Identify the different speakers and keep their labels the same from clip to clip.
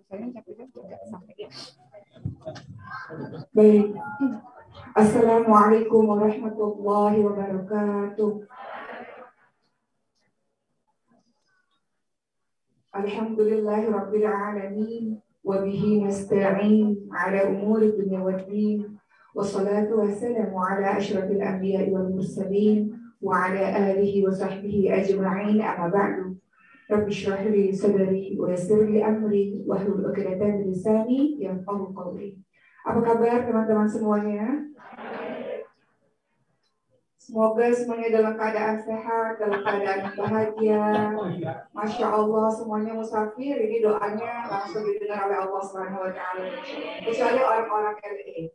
Speaker 1: Saya capek juga sampai ya.
Speaker 2: Baik. Assalamualaikum warahmatullahi wabarakatuh. Alhamdulillahirabbil alamin wa bihi nasta'in ala umuri dunya waddin. Wassalatu wassalamu ala asyrafil anbiya'i wal mursalin wa ala alihi wa sahbihi ajma'in. Amma ba'du. Rabbi shrah li sadri wa yassir li amri wahlul 'uqdatam min lisani yafqahu qawli. Apa kabar teman-teman semuanya? Semoga semuanya dalam keadaan sehat, dalam keadaan bahagia. Masya Allah, semuanya musafir. Ini doanya langsung didengar oleh Allah Subhanahu Wa Taala. Kecuali orang-orang LA.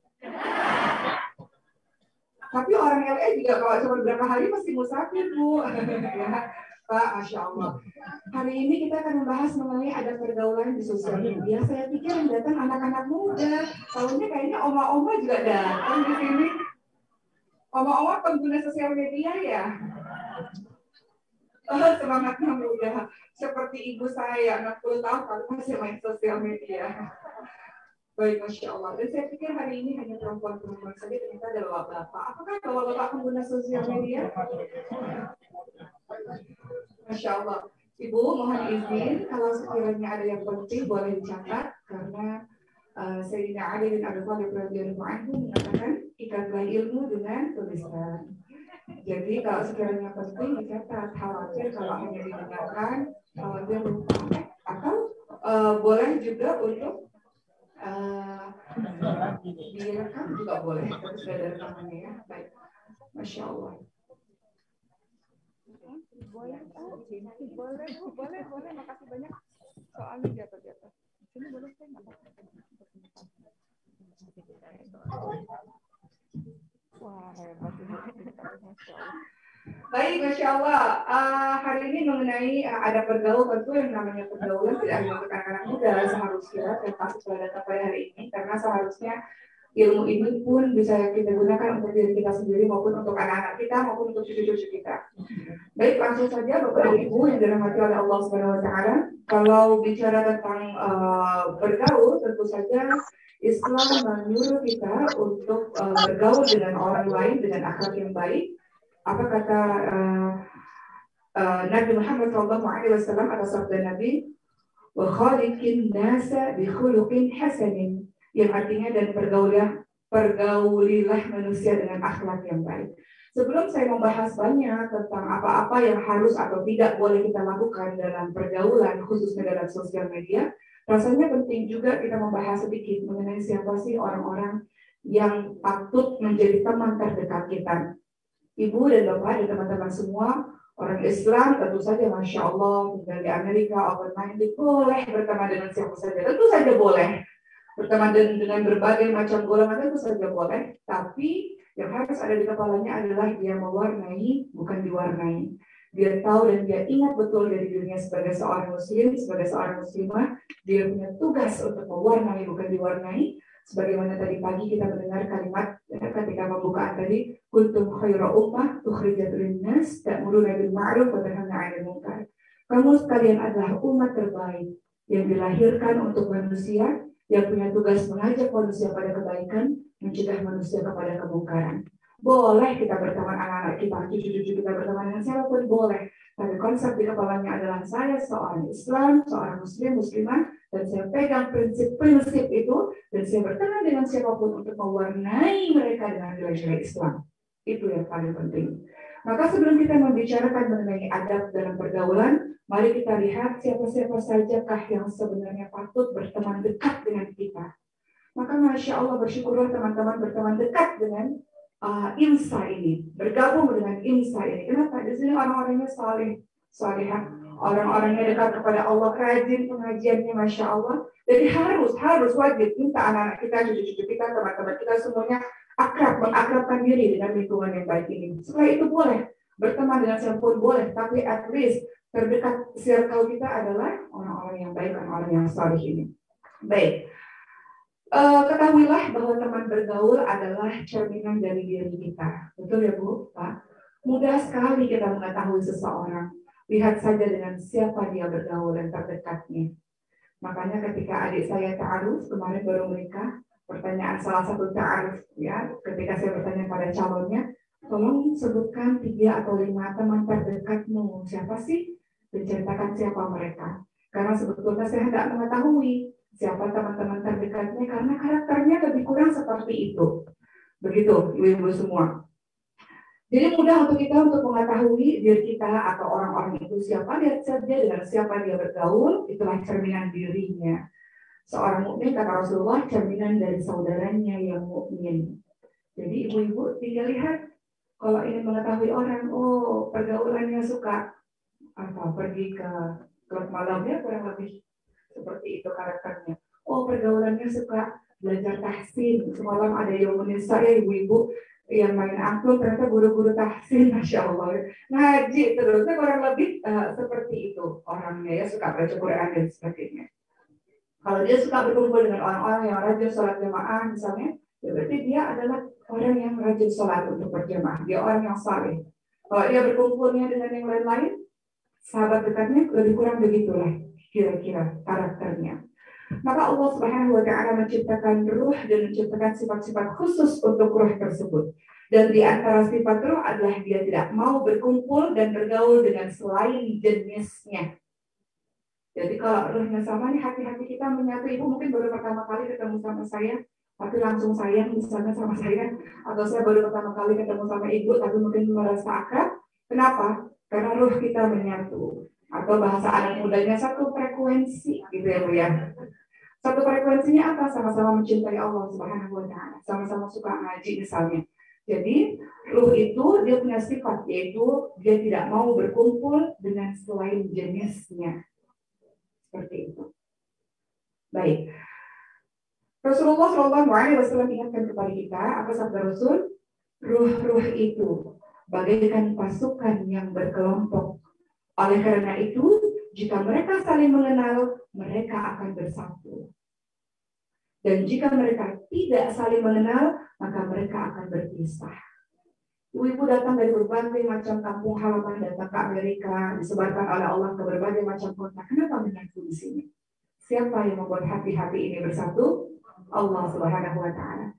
Speaker 2: Tapi orang LA juga kalau cuma beberapa hari masih musafir, Bu. Ya, Pak, Masya Allah. Hari ini kita akan membahas mengenai ada pergaulan di sosial media. Saya pikir yang datang anak-anak muda. Tahunnya kayaknya oma-oma juga datang di sini. Oma-oma pengguna sosial media ya. Semangatnya muda. Seperti ibu saya, 60 tahun tapi masih main sosial media. Baik, Masya Allah. Dan saya pikir hari ini hanya perempuan-perempuan saja, ternyata ada bapak-bapak. Apakah bapak-bapak pengguna sosial media? Masya Allah. Ibu, mohon izin kalau sekiranya ada yang penting boleh dicatat karena Sayyidina Ali bin Abi Thalib radhiyallahu anhu mengatakan ikatlah ilmu dengan tulisan. Jadi kalau sekiranya penting dicatat, khawatir kalau hanya didengarkan, khawatir lupa. Atau boleh juga untuk direkam juga boleh, tapi sudah ada rekamannya ya. Baik, Masya Allah.
Speaker 1: Boleh, makasih banyak. Soalnya jatuh. Sini boleh saya nggak? Wah, hebat ini. Masya Allah.
Speaker 2: Baik, Masya Allah. Hari ini mengenai ada pergaulan, tentu yang namanya pergaulan tidak hanya untuk anak-anak muda seharusnya, dan pasti sudah datang pada hari ini, karena seharusnya ilmu ini pun bisa kita gunakan untuk diri kita sendiri maupun untuk anak-anak kita maupun untuk cucu-cucu kita. Baik, langsung saja Bapak dan Ibu yang dirahmati oleh Allah Subhanahu Wa Taala. Kalau bicara tentang bergaul, tentu saja Islam menyuruh kita untuk bergaul dengan orang lain dengan akhlak yang baik. Apa kata Nabi Muhammad SAW atau sabda Nabi, wa khaliqin nasa bi khuluqin hasanin, yang artinya dan pergaulilah manusia dengan akhlak yang baik. Sebelum saya membahas banyak tentang apa-apa yang harus atau tidak boleh kita lakukan dalam pergaulan, khususnya dalam sosial media, rasanya penting juga kita membahas sedikit mengenai siapa sih orang-orang yang patut menjadi teman terdekat kita. Ibu dan Bapak dan teman-teman semua, orang Islam tentu saja Masya Allah tinggal di Amerika, open-minded, boleh berteman dengan siapa saja, tentu saja boleh. Berteman dengan berbagai macam golongan tentu saja boleh, tapi yang harus ada di kepalanya adalah dia mewarnai, bukan diwarnai. Dia tahu dan dia ingat betul dari dirinya sebagai seorang muslim, sebagai seorang muslimah, dia punya tugas untuk mewarnai, bukan diwarnai. Sebagaimana tadi pagi kita mendengar kalimat ketika pembukaan tadi, kuntum khaira ummah ukhrijat linnas ta'muruna bil ma'ruf wa tanhauna 'anil munkar. Kamu sekalian adalah umat terbaik yang dilahirkan untuk manusia, yang punya tugas mengajak manusia pada kebaikan, mencegah manusia kepada kemungkaran. Boleh kita berteman anak-anak kita, cucu-cucu kita berteman dengan siapapun boleh. Tapi konsep di kepalanya adalah saya seorang Islam, seorang Muslim, Muslimah, dan saya pegang prinsip-prinsip itu, dan saya berteman dengan siapapun untuk mewarnai mereka dengan nilai-nilai Islam. Itu yang paling penting. Maka sebelum kita membicarakan mengenai adab dalam pergaulan, mari kita lihat siapa-siapa sajakah yang sebenarnya patut berteman dekat dengan kita. Maka Masya Allah bersyukurlah teman-teman berteman dekat dengan IMSA ini, bergabung dengan IMSA ini. Kenapa? Di sini orang-orangnya salihah, orang-orangnya dekat kepada Allah, rajin pengajiannya Masya Allah. Jadi harus wajib minta anak-anak kita, cucu-cucu kita, teman-teman kita semuanya mengakrabkan diri dengan lingkungan yang baik ini. Setelah itu boleh berteman dengan siapapun boleh, tapi at least terdekat circle kita adalah orang-orang yang baik, orang-orang yang salih ini. Baik. Ketahuilah bahwa teman bergaul adalah cerminan dari diri kita. Betul ya Bu? Pak? Mudah sekali kita mengetahui seseorang. Lihat saja dengan siapa dia bergaul dan terdekatnya. Makanya ketika adik saya ta'aruf, kemarin baru menikah, pertanyaan salah satu ta'aruf, ya, ketika saya bertanya pada calonnya, tolong sebutkan 3 atau 5 teman terdekatmu. Siapa sih? Menceritakan siapa mereka. Karena sebetulnya saya tidak mengetahui siapa teman-teman terdekatnya, karena karakternya lebih kurang seperti itu. Begitu, ibu-ibu semua. Jadi mudah untuk kita untuk mengetahui diri kita atau orang-orang itu siapa, lihat saja dengan siapa dia bergaul, itulah cerminan dirinya. Seorang mukmin, kata Rasulullah, cerminan dari saudaranya yang mukmin. Jadi ibu-ibu tinggal lihat, kalau ingin mengetahui orang, oh pergaulannya suka pergi ke klub malamnya, kurang lebih seperti itu karakternya. Oh pergaulannya suka belajar tahsin, semalam ada yang menisa ya ibu-ibu yang main angklung, ternyata guru-guru tahsin, Masya Allah, ngaji terusnya kurang lebih seperti itu orangnya, ya suka baca Quran dan sebagainya. Kalau dia suka berkumpul dengan orang-orang yang rajin sholat jamaah misalnya, ya berarti dia adalah orang yang rajin sholat untuk berjamaah, dia orang yang saleh. Kalau dia berkumpulnya dengan yang lain-lain, sahabat dekatnya lebih kurang begitulah kira-kira karakternya. Maka Allah Subhanahu wa Ta'ala menciptakan ruh dan menciptakan sifat-sifat khusus untuk ruh tersebut. Dan di antara sifat ruh adalah dia tidak mau berkumpul dan bergaul dengan selain jenisnya. Jadi kalau ruhnya sama nih, hati-hati kita menyatu. Ibu mungkin baru pertama kali ketemu sama saya, tapi langsung sayang misalnya sama saya. Atau saya baru pertama kali ketemu sama ibu, tapi mungkin merasa akrab. Kenapa? Karena ruh kita menyatu. Atau bahasa anak mudanya satu frekuensi, gitu ya Bu ya. Satu frekuensinya apa? Sama-sama mencintai Allah Subhanahu wa Ta'ala, sama-sama suka ngaji misalnya. Jadi ruh itu dia punya sifat, yaitu dia tidak mau berkumpul dengan selain jenisnya. Seperti itu. Baik. Rasulullah SAW ingatkan kepada kita, apa sabda Rasul? Ruh-ruh itu bagaikan pasukan yang berkelompok. Oleh karena itu, jika mereka saling mengenal, mereka akan bersatu. Dan jika mereka tidak saling mengenal, maka mereka akan berpisah. Ibu-ibu datang dari berbagai macam kampung halaman, datang ke Amerika, disebarkan oleh Allah ke berbagai macam kota. Kenapa menyatu di sini? Siapa yang membuat hati-hati ini bersatu? Allah Subhanahu wa Ta'ala.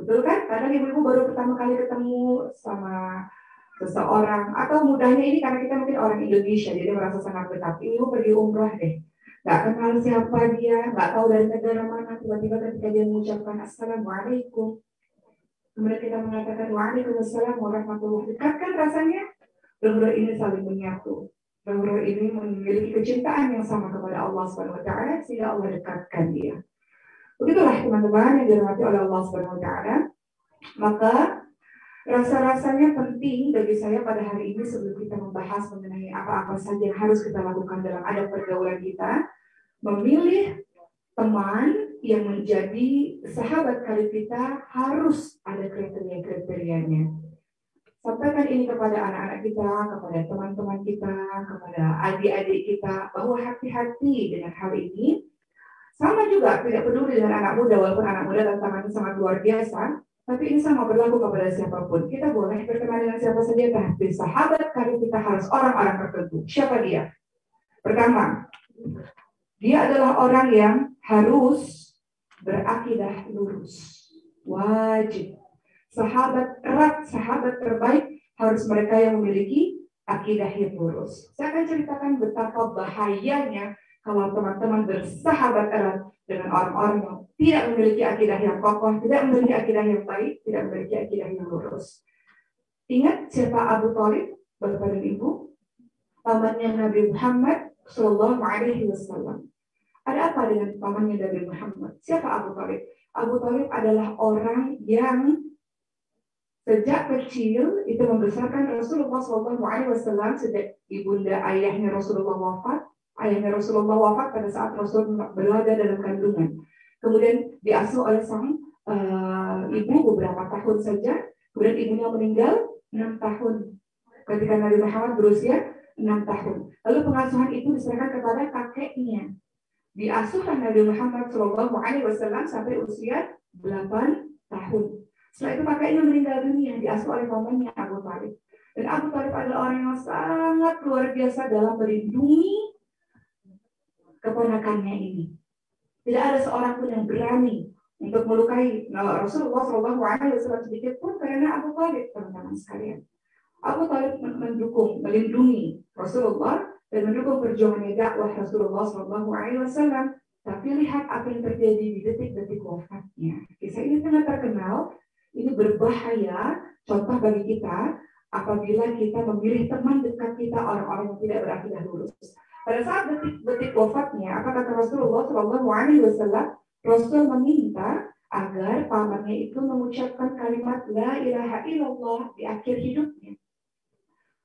Speaker 2: Betul kan? Kadang ibu-ibu baru pertama kali ketemu sama seseorang, atau mudahnya ini karena kita mungkin orang Indonesia, jadi merasa sangat dekat. Ibu pergi umrah deh, nggak kenal siapa dia, nggak tahu dari negara mana, tiba-tiba ketika dia mengucapkan Assalamualaikum, kemudian kita mengatakan Waalaikumsalam warahmatullahi wabarakatuh, dekat kan rasanya? Ruh-ruh ini saling menyatu. Ruh-ruh ini memiliki kecintaan yang sama kepada Allah Subhanahu wa Ta'ala, sehingga Allah dekatkan dia. Begitulah teman-teman yang dirahmati oleh Allah Subhanahu wa Ta'ala. Maka rasa-rasanya penting bagi saya pada hari ini sebelum kita membahas mengenai apa-apa saja yang harus kita lakukan dalam adab pergaulan kita, memilih teman yang menjadi sahabat karib kita harus ada kriteria-kriterianya. Sampaikan ini kepada anak-anak kita, kepada teman-teman kita, kepada adik-adik kita, bahwa hati-hati dengan hal ini. Sama juga tidak peduli dengan anak muda, walaupun anak muda tantangannya sangat luar biasa, tapi ini sama berlaku kepada siapapun. Kita boleh berteman dengan siapa saja, tapi sahabat karib kita harus orang-orang tertentu. Siapa dia? Pertama, dia adalah orang yang harus berakidah lurus. Wajib. Sahabat erat, sahabat terbaik harus mereka yang memiliki akidah yang lurus. Saya akan ceritakan betapa bahayanya kalau teman-teman bersahabat erat dengan orang-orang yang tidak memiliki akidah yang kokoh, tidak memiliki akidah yang baik, tidak memiliki akidah yang lurus. Ingat siapa Abu Thalib, Bapak dan Ibu? Pamannya Nabi Muhammad Sallallahu Alaihi Wasallam. Ada apa dengan pamannya Nabi Muhammad? Siapa Abu Thalib? Abu Thalib adalah orang yang sejak kecil itu membesarkan Rasulullah Sallallahu Alaihi Wasallam. Sejak ibunda ayahnya Rasulullah wafat, pada saat Rasul berada dalam kandungan. Kemudian diasuh oleh sang ibu beberapa tahun saja. Kemudian ibunya meninggal 6 tahun. Ketika Nabi Muhammad berusia 6 tahun. Lalu pengasuhan itu diserahkan kepada kakeknya. Diasuhkan Nabi Muhammad SAW sampai usia 8 tahun. Setelah itu kakeknya meninggal dunia, diasuh oleh pamannya Abu Thalib. Dan Abu Thalib adalah orang yang sangat luar biasa dalam melindungi keponakannya ini. Tidak ada seorang pun yang berani untuk melukai Rasulullah SAW sedikit pun karena Abu Thalib, teman-teman sekalian. Abu Thalib mendukung, melindungi Rasulullah dan mendukung perjuangan dakwah Rasulullah SAW. Tapi lihat apa yang terjadi di detik-detik wafatnya. Kisah ini sangat terkenal. Ini berbahaya. Contoh bagi kita apabila kita memilih teman dekat kita orang-orang yang tidak berakidah lurus. Pada saat detik-detik wafatnya, apa kata Rasulullah SAW? Rasul meminta agar pamannya itu mengucapkan kalimat La ilaha illallah di akhir hidupnya.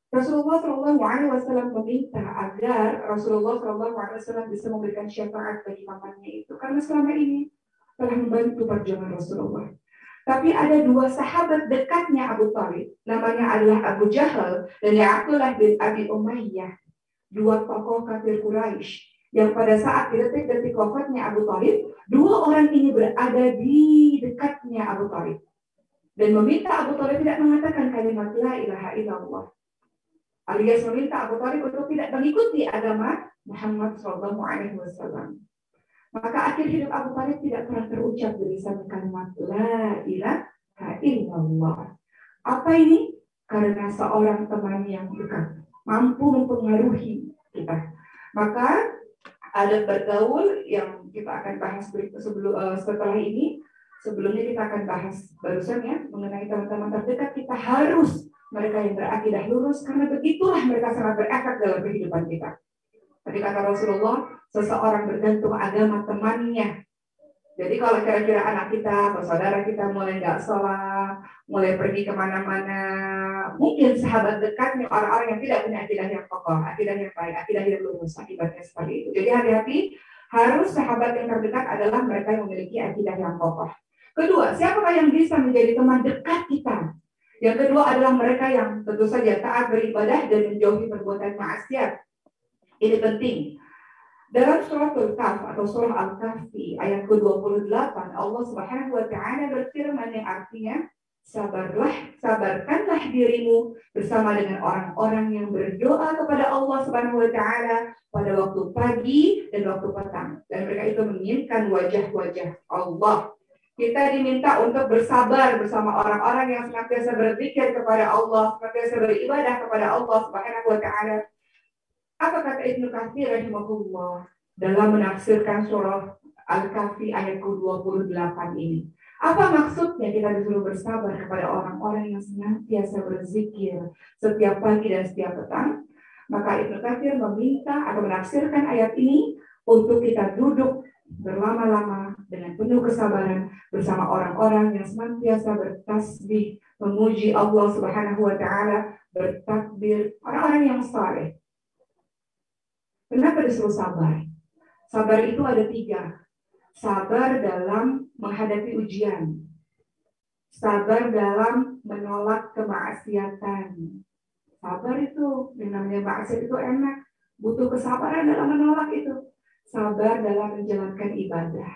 Speaker 2: Rasulullah SAW meminta agar Rasulullah SAW bisa memberikan syafaat bagi pamannya itu karena selama ini telah membantu perjuangan Rasulullah. Tapi ada dua sahabat dekatnya Abu Thalib, namanya adalah Abu Jahal dan Abdullah bin Abi Umayyah, dua tokoh kafir Quraisy yang pada saat di detik-detik wafatnya Abu Thalib, dua orang ini berada di dekatnya Abu Thalib dan meminta Abu Thalib tidak mengatakan kalimat La ilaha illallah, alias meminta Abu Thalib untuk tidak mengikuti agama Muhammad SAW. Maka akhir hidup Abu Thalib tidak pernah terucap tulisan kalimat La ilaha illallah. Apa ini? Karena seorang teman yang dekat mampu mempengaruhi kita. Maka ada bergaul yang kita akan bahas setelah ini. Sebelumnya kita akan bahas barusan ya mengenai teman-teman terdekat kita harus mereka yang berakidah lurus karena begitulah mereka sangat berefek dalam kehidupan kita. Tadi kata Rasulullah, seseorang bergantung agama temannya. Jadi kalau kira-kira anak kita, saudara kita mulai nggak sholat, mulai pergi kemana-mana, mungkin sahabat dekatnya orang-orang yang tidak punya akidah yang kokoh, akidah yang baik, akidah yang lurus, akibatnya seperti itu. Jadi hati-hati, harus sahabat yang terdekat adalah mereka yang memiliki akidah yang kokoh. Kedua, siapakah yang bisa menjadi teman dekat kita? Yang kedua adalah mereka yang tentu saja taat beribadah dan menjauhi perbuatan maksiat. Ini penting. Dalam surah Al-Kahf atau surah Al-Kahfi ayat ke-28 Allah Subhanahu wa taala berfirman yang artinya sabarkanlah dirimu bersama dengan orang-orang yang berdoa kepada Allah Subhanahu wa taala pada waktu pagi dan waktu petang dan mereka itu menginginkan wajah-wajah Allah. Kita diminta untuk bersabar bersama orang-orang yang senantiasa berzikir kepada Allah, senantiasa beribadah kepada Allah Subhanahu wa taala. Apa kata Ibnu Katsir rahimahullah dalam menafsirkan surah Al-Kahfi ayat ke-28 ini? Apa maksudnya kita disuruh bersabar kepada orang-orang yang senantiasa berzikir setiap pagi dan setiap petang? Maka Ibnu Katsir meminta atau menafsirkan ayat ini untuk kita duduk berlama-lama dengan penuh kesabaran bersama orang-orang yang senantiasa bertasbih, memuji Allah Subhanahu wa taala, bertakbir, orang-orang yang saleh. Kenapa disuruh sabar? Sabar itu ada 3. Sabar dalam menghadapi ujian. Sabar dalam menolak kemaksiatan. Sabar itu, yang namanya maksiat itu enak. Butuh kesabaran dalam menolak itu. Sabar dalam menjalankan ibadah.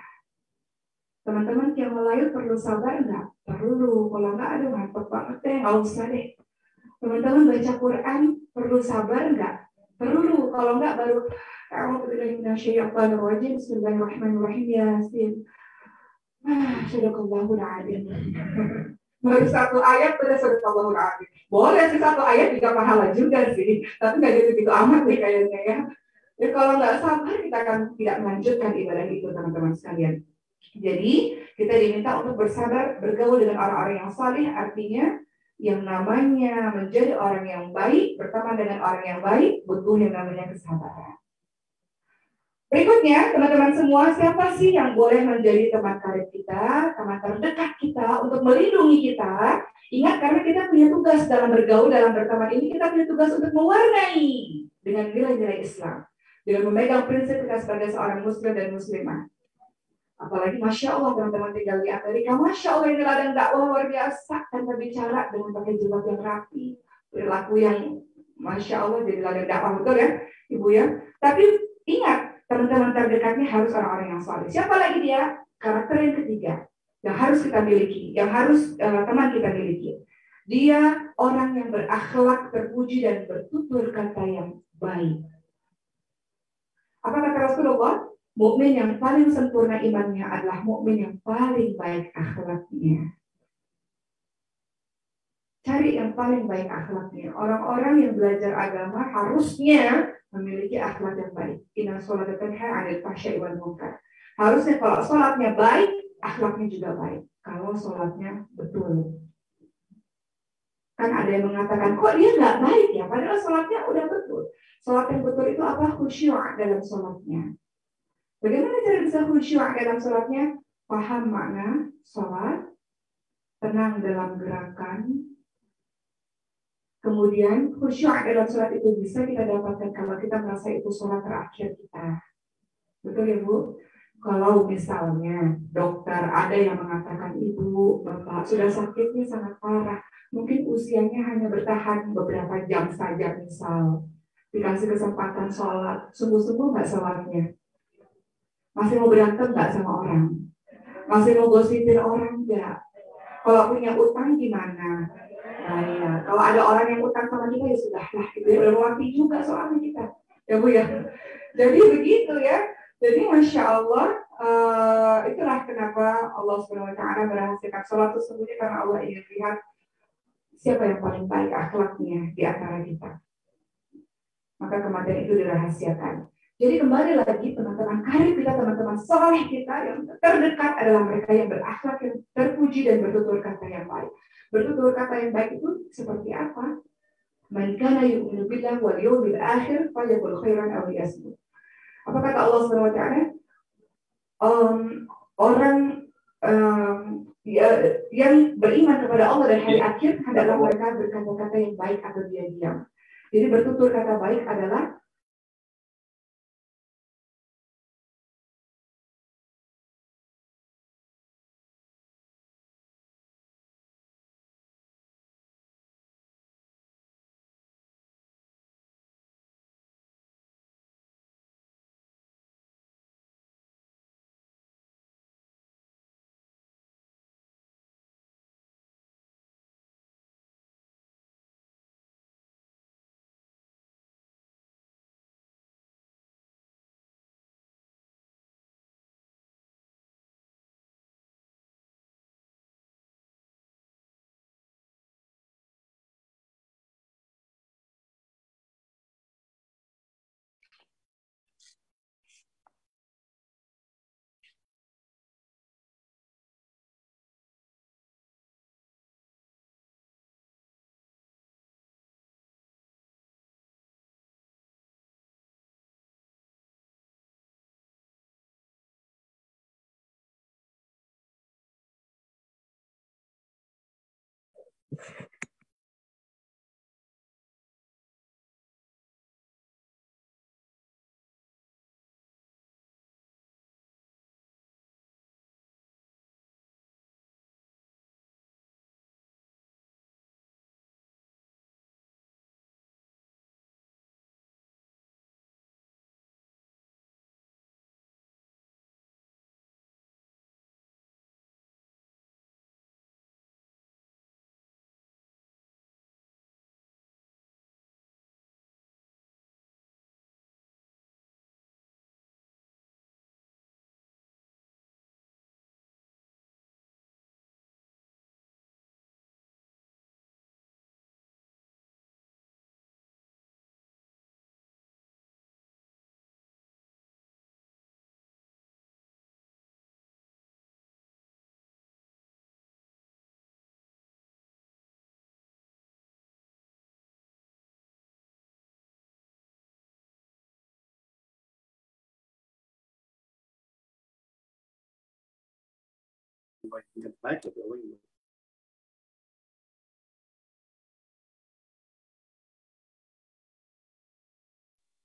Speaker 2: Teman-teman yang lain perlu sabar enggak? Perlu. Kalau enggak, aduh mantap banget deh, nggak usah deh. Teman-teman baca Quran perlu sabar enggak? Perlu, kalau enggak baru Bismillahirrahmanirrahim Yasin. Sadaqallahul adzim. Baru 1 ayat sudah sadaqallahul adzim. Boleh sih 1 ayat juga pahala juga sih, tapi enggak gitu-gitu amat nih kayaknya ya. Ya kalau enggak sabar kita akan tidak melanjutkan ibadah itu teman-teman sekalian. Jadi kita diminta untuk bersabar, bergaul dengan orang-orang yang saleh, artinya yang namanya menjadi orang yang baik, berteman dengan orang yang baik, butuh yang namanya kesabaran. Berikutnya, teman-teman semua, siapa sih yang boleh menjadi teman karib kita, teman terdekat kita, untuk melindungi kita? Ingat, karena kita punya tugas dalam bergaul, dalam berteman ini, kita punya tugas untuk mewarnai dengan nilai-nilai Islam, dengan memegang prinsip kita sebagai seorang muslim dan muslimah. Apalagi Masya Allah teman-teman tinggal di Amerika, Masya Allah ini ladang dakwah luar biasa, dan berbicara dengan pakai jilbab yang rapi, perilaku yang Masya Allah jadi ladang dakwah, betul ya Ibu ya. Tapi ingat, teman-teman terdekatnya harus orang-orang yang saleh. Siapa lagi dia? Karakter yang ketiga yang harus kita miliki, yang harus teman kita miliki. Dia orang yang berakhlak terpuji dan bertutur kata yang baik. Apa kata Rasulullah? Mukmin yang paling sempurna imannya adalah mukmin yang paling baik akhlaknya. Cari yang paling baik akhlaknya. Orang-orang yang belajar agama harusnya memiliki akhlak yang baik. Inna sholata tanha 'anil fahsya'i wal munkar. Harusnya kalau sholatnya baik, akhlaknya juga baik. Kalau sholatnya betul. Kan ada yang mengatakan, kok dia nggak baik ya? Padahal sholatnya udah betul. Sholat yang betul itu apa? Khusyuk dalam sholatnya. Bagaimana cara bisa khusyuk dalam sholatnya? Paham makna sholat, tenang dalam gerakan. Kemudian khusyuk dalam sholat itu bisa kita dapatkan kalau kita merasa itu sholat terakhir kita. Betul ya Bu? Kalau misalnya dokter ada yang mengatakan ibu, bapak sudah sakitnya sangat parah, mungkin usianya hanya bertahan beberapa jam saja misal, dikasih kesempatan sholat, sungguh-sungguh nggak sholatnya, masih mau berantem nggak sama orang, masih mau gosipin orang nggak, kalau punya utang gimana? Nah ya, kalau ada orang yang utang sama kita ya sudah lah, itu udah mati juga soalnya kita, ya Bu ya. Jadi begitu ya. Jadi masya Allah, itulah kenapa Allah Subhanahu Wa Taala merahasiakan sholat tersebut karena Allah ingin lihat siapa yang paling baik akhlaknya di antara kita. Maka kematian itu dirahasiakan. Jadi kembali lagi teman-teman karib kita, teman-teman soleh kita yang terdekat adalah mereka yang berakhlak, yang terpuji dan bertutur kata yang baik. Bertutur kata yang baik itu seperti apa? Man kana yu'minu billahi wal yawmil akhir falyaqul khairan aw liyasmut. Apa kata Allah Subhanahu Wa Taala? Orang yang beriman kepada Allah dan hari akhir adalah mereka berkata-kata yang baik atau dia diam. Jadi bertutur kata baik adalah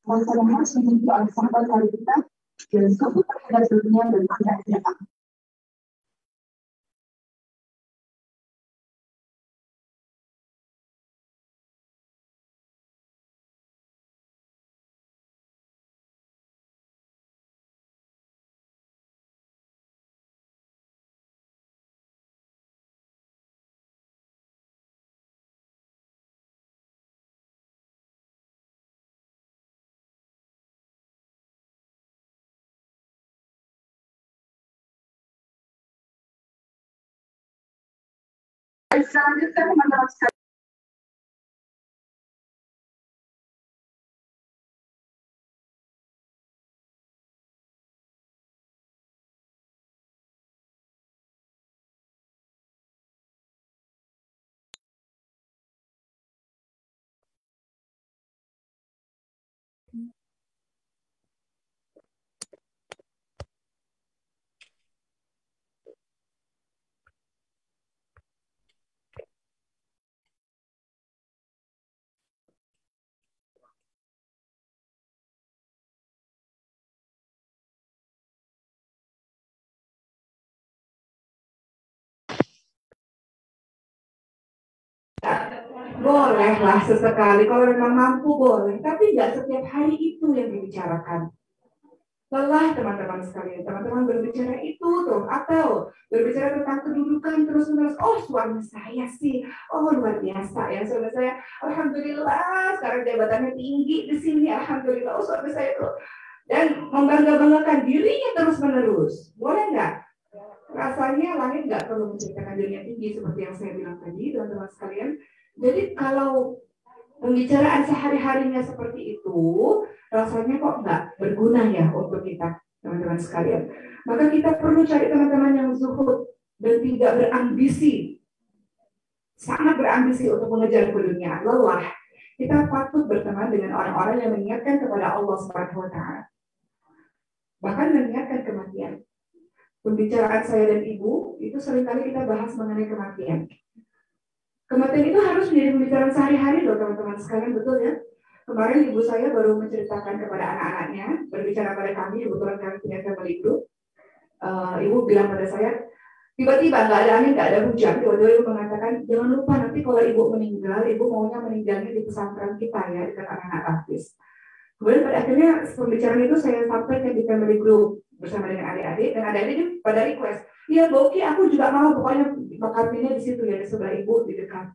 Speaker 3: Masalah harus menjadi sahabat dari kita dan sebut terhadap dunia dan akhirat. Selanjutnya teman-teman sekalian.
Speaker 2: Bolehlah sesekali, kalau memang mampu boleh, tapi nggak setiap hari itu yang dibicarakan. Lelah teman-teman sekalian, teman-teman berbicara itu tuh, atau berbicara tentang kedudukan terus-menerus. Oh, suami saya sih, oh luar biasa ya suami saya. Alhamdulillah, sekarang jabatannya tinggi di sini. Alhamdulillah, oh suami saya tuh. Dan membangga-banggakan dirinya terus-menerus. Boleh nggak? Rasanya langit nggak perlu menceritakan dirinya tinggi seperti yang saya bilang tadi, teman-teman sekalian. Jadi kalau pembicaraan sehari-harinya seperti itu, rasanya kok nggak berguna ya untuk kita, teman-teman sekalian. Maka kita perlu cari teman-teman yang zuhud dan tidak berambisi, sangat berambisi untuk mengejar keduniaan, lelah. Kita patut berteman dengan orang-orang yang mengingatkan kepada Allah Subhanahu wa Ta'ala. Bahkan mengingatkan kematian. Pembicaraan saya dan ibu itu seringkali kita bahas mengenai kematian. Kematian itu harus menjadi pembicaraan sehari-hari loh teman-teman sekalian, betul ya? Kemarin ibu saya baru menceritakan kepada anak-anaknya, berbicara pada kami, kebetulan kami punya family group. Ibu bilang pada saya, tiba-tiba nggak ada angin, nggak ada hujan, tiba-tiba ibu mengatakan, jangan lupa nanti kalau ibu meninggal, ibu maunya meninggalnya di pesantren kita ya, dekat anak-anak artis. Kemudian pada akhirnya pembicaraan itu saya sampaikan di family group bersama dengan adik-adik, dan adik-adik pada request, iya Boki, aku juga mau pokoknya makamnya di situ ya, di sebelah ibu, di dekat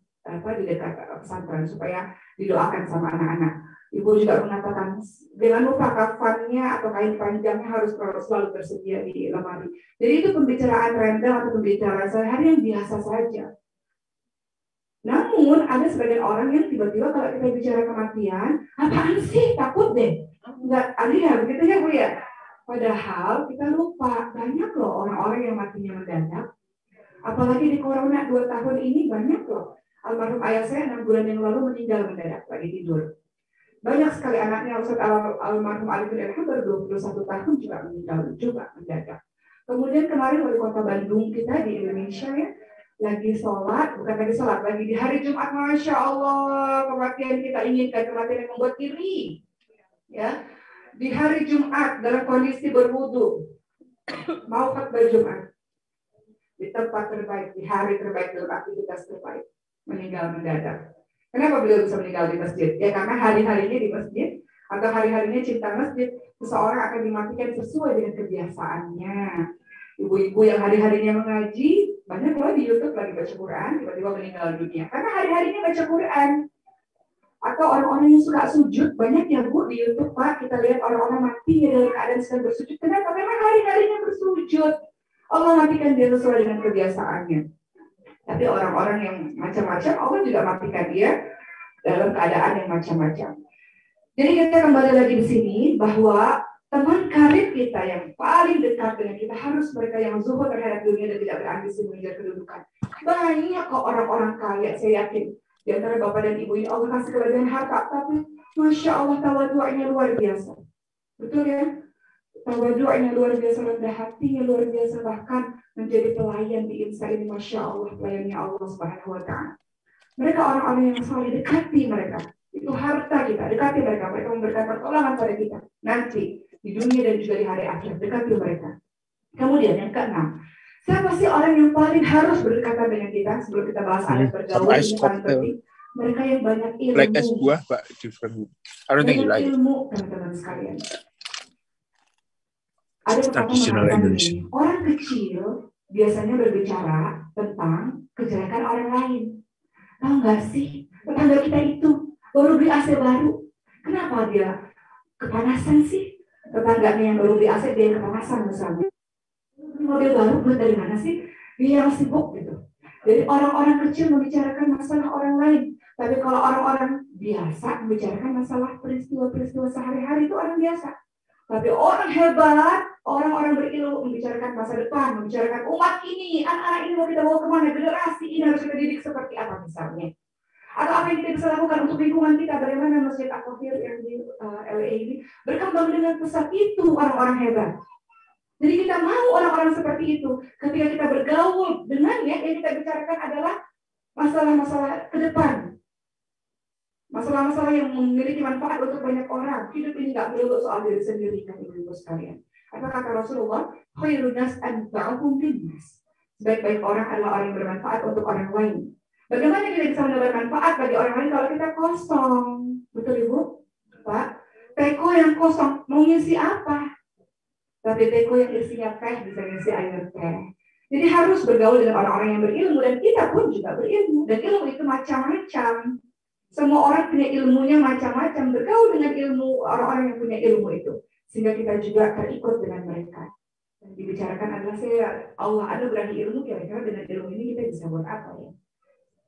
Speaker 2: pesantren supaya didoakan sama anak-anak. Ibu juga mengatakan jangan lupa kafannya atau kain panjangnya harus selalu tersedia di lemari. Jadi itu pembicaraan random atau pembicaraan sehari-hari yang biasa saja. Namun ada sebagian orang yang tiba-tiba kalau kita bicara kematian, apaan sih, takut deh. Enggak aneh ya, begitu ya Bu ya. Padahal kita lupa banyak loh orang-orang yang matinya mendadak. Apalagi di corona 2 tahun ini banyak loh. Almarhum ayah saya 6 bulan yang lalu meninggal mendadak lagi tidur. Banyak sekali anaknya Ustaz almarhum Arifin Elham baru 21 tahun juga meninggal juga mendadak. Kemudian kemarin wali kota Bandung kita di Indonesia ya, lagi sholat, bukan lagi sholat, lagi di hari Jumat, Masya Allah, kematian kita inginkan, kematian yang membuat iri. Ya, di hari Jumat dalam kondisi berwudu, mau khutbah Jumat, di tempat terbaik, di hari terbaik dalam aktivitas terbaik, meninggal mendadak. Kenapa beliau bisa meninggal di masjid? Ya karena hari-harinya di masjid atau hari-harinya cinta masjid, seseorang akan dimatikan sesuai dengan kebiasaannya. Ibu-ibu yang hari-harinya mengaji, banyak loh di YouTube lagi baca Quran, tiba-tiba meninggal dunia. Karena hari-harinya baca Quran. Atau orang-orang yang suka sujud, banyak ya Bu di YouTube Pak, kita lihat orang-orang mati dalam keadaan sedang bersujud. Kenapa? Karena hari-harinya bersujud. Allah matikan dia sesuai dengan kebiasaannya. Tapi orang-orang yang macam-macam, Allah juga matikan dia dalam keadaan yang macam-macam. Jadi kita kembali lagi di sini bahwa teman karib kita yang paling dekat dengan kita harus mereka yang zuhud terhadap dunia dan tidak berambisi mengejar kedudukan. Banyak kok orang-orang kaya, saya yakin di antara bapak dan ibu ini Allah kasih kelebihan harta, tapi Masya Allah tawadu'nya luar biasa. Betul ya? Tawadu'nya luar biasa, rendah hatinya luar biasa, bahkan menjadi pelayan di Insa ini, Masya Allah, pelayannya Allah Subhanahu wa Ta'ala. Mereka orang-orang yang selalu dekati mereka. Itu harta kita, dekati mereka. Mereka memberikan pertolongan pada kita. Nanti, di dunia dan juga di hari akhir, dekati mereka. Kemudian yang keenam, siapa sih orang yang paling harus berdekatan dengan kita sebelum kita bahas adat bergaul, ini paling penting. Mereka yang banyak ilmu.
Speaker 4: Like es buah, Pak.
Speaker 2: Banyak ilmu, teman-teman sekalian. Ada pepatah mengatakan orang kecil biasanya berbicara tentang kejelekan orang lain. Tahu nggak sih, tetangga kita itu baru beli AC baru. Kenapa dia kepanasan sih? Tetangganya yang baru beli AC dia kepanasan misalnya. Mobil baru buat dari mana sih? Dia yang sibuk gitu. Jadi orang-orang kecil membicarakan masalah orang lain. Tapi kalau orang-orang biasa membicarakan masalah peristiwa-peristiwa sehari-hari itu orang biasa. Tapi orang hebat, orang-orang berilmu membicarakan masa depan, membicarakan umat ini, anak-anak ini mau kita bawa kemana, generasi ini harus kita didik seperti apa misalnya. Atau apa yang kita bisa lakukan untuk lingkungan kita, bagaimana Masjid Al-Kafir yang di LA ini berkembang dengan pesat itu orang-orang hebat. Jadi kita mau orang-orang seperti itu. Ketika kita bergaul dengannya, yang kita bicarakan adalah masalah-masalah ke depan. Masalah-masalah yang memiliki manfaat untuk banyak orang. Hidup ini nggak melulu soal diri sendiri, kan ibu-ibu sekalian. Apa kata Rasulullah? Khairun nas anfa'uhum linnas. Sebaik-baik orang adalah orang yang bermanfaat untuk orang lain. Bagaimana kita bisa mendapat manfaat bagi orang lain kalau kita kosong? Betul Ibu? Pak? Teko yang kosong mau ngisi apa? Tapi teko yang isinya teh bisa ngisi air teh. Jadi harus bergaul dengan orang-orang yang berilmu, dan kita pun juga berilmu. Dan ilmu itu macam-macam. Semua orang punya ilmunya macam-macam. Bergaul dengan ilmu orang-orang yang punya ilmu itu, sehingga kita juga terikut dengan mereka. Dan dibicarakan adalah Allah anugerahi ilmu, kira-kira dengan ilmu ini kita bisa buat apa ya?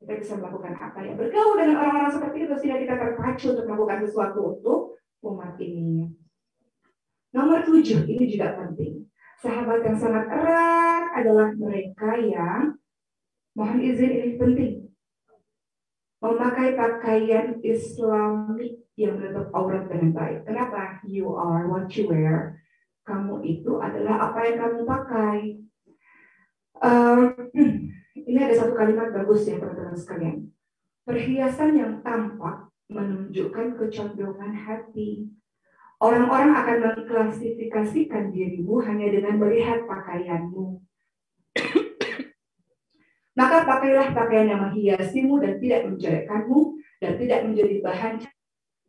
Speaker 2: Kita bisa melakukan apa ya? Bergaul dengan orang-orang seperti itu sehingga kita terpacu untuk melakukan sesuatu untuk umat ini. Nomor 7, ini juga penting. Sahabat yang sangat erat adalah mereka yang, mohon izin ini penting, memakai pakaian Islami yang menutup aurat dengan baik. Kenapa? You are what you wear. Kamu itu adalah apa yang kamu pakai. Ini ada satu kalimat bagus ya teman-teman sekalian. Perhiasan yang tampak menunjukkan kecondongan hati. Orang-orang akan mengklasifikasikan dirimu hanya dengan melihat pakaianmu. Maka pakailah pakaian yang menghiasimu dan tidak menjelekkanmu dan tidak menjadi bahan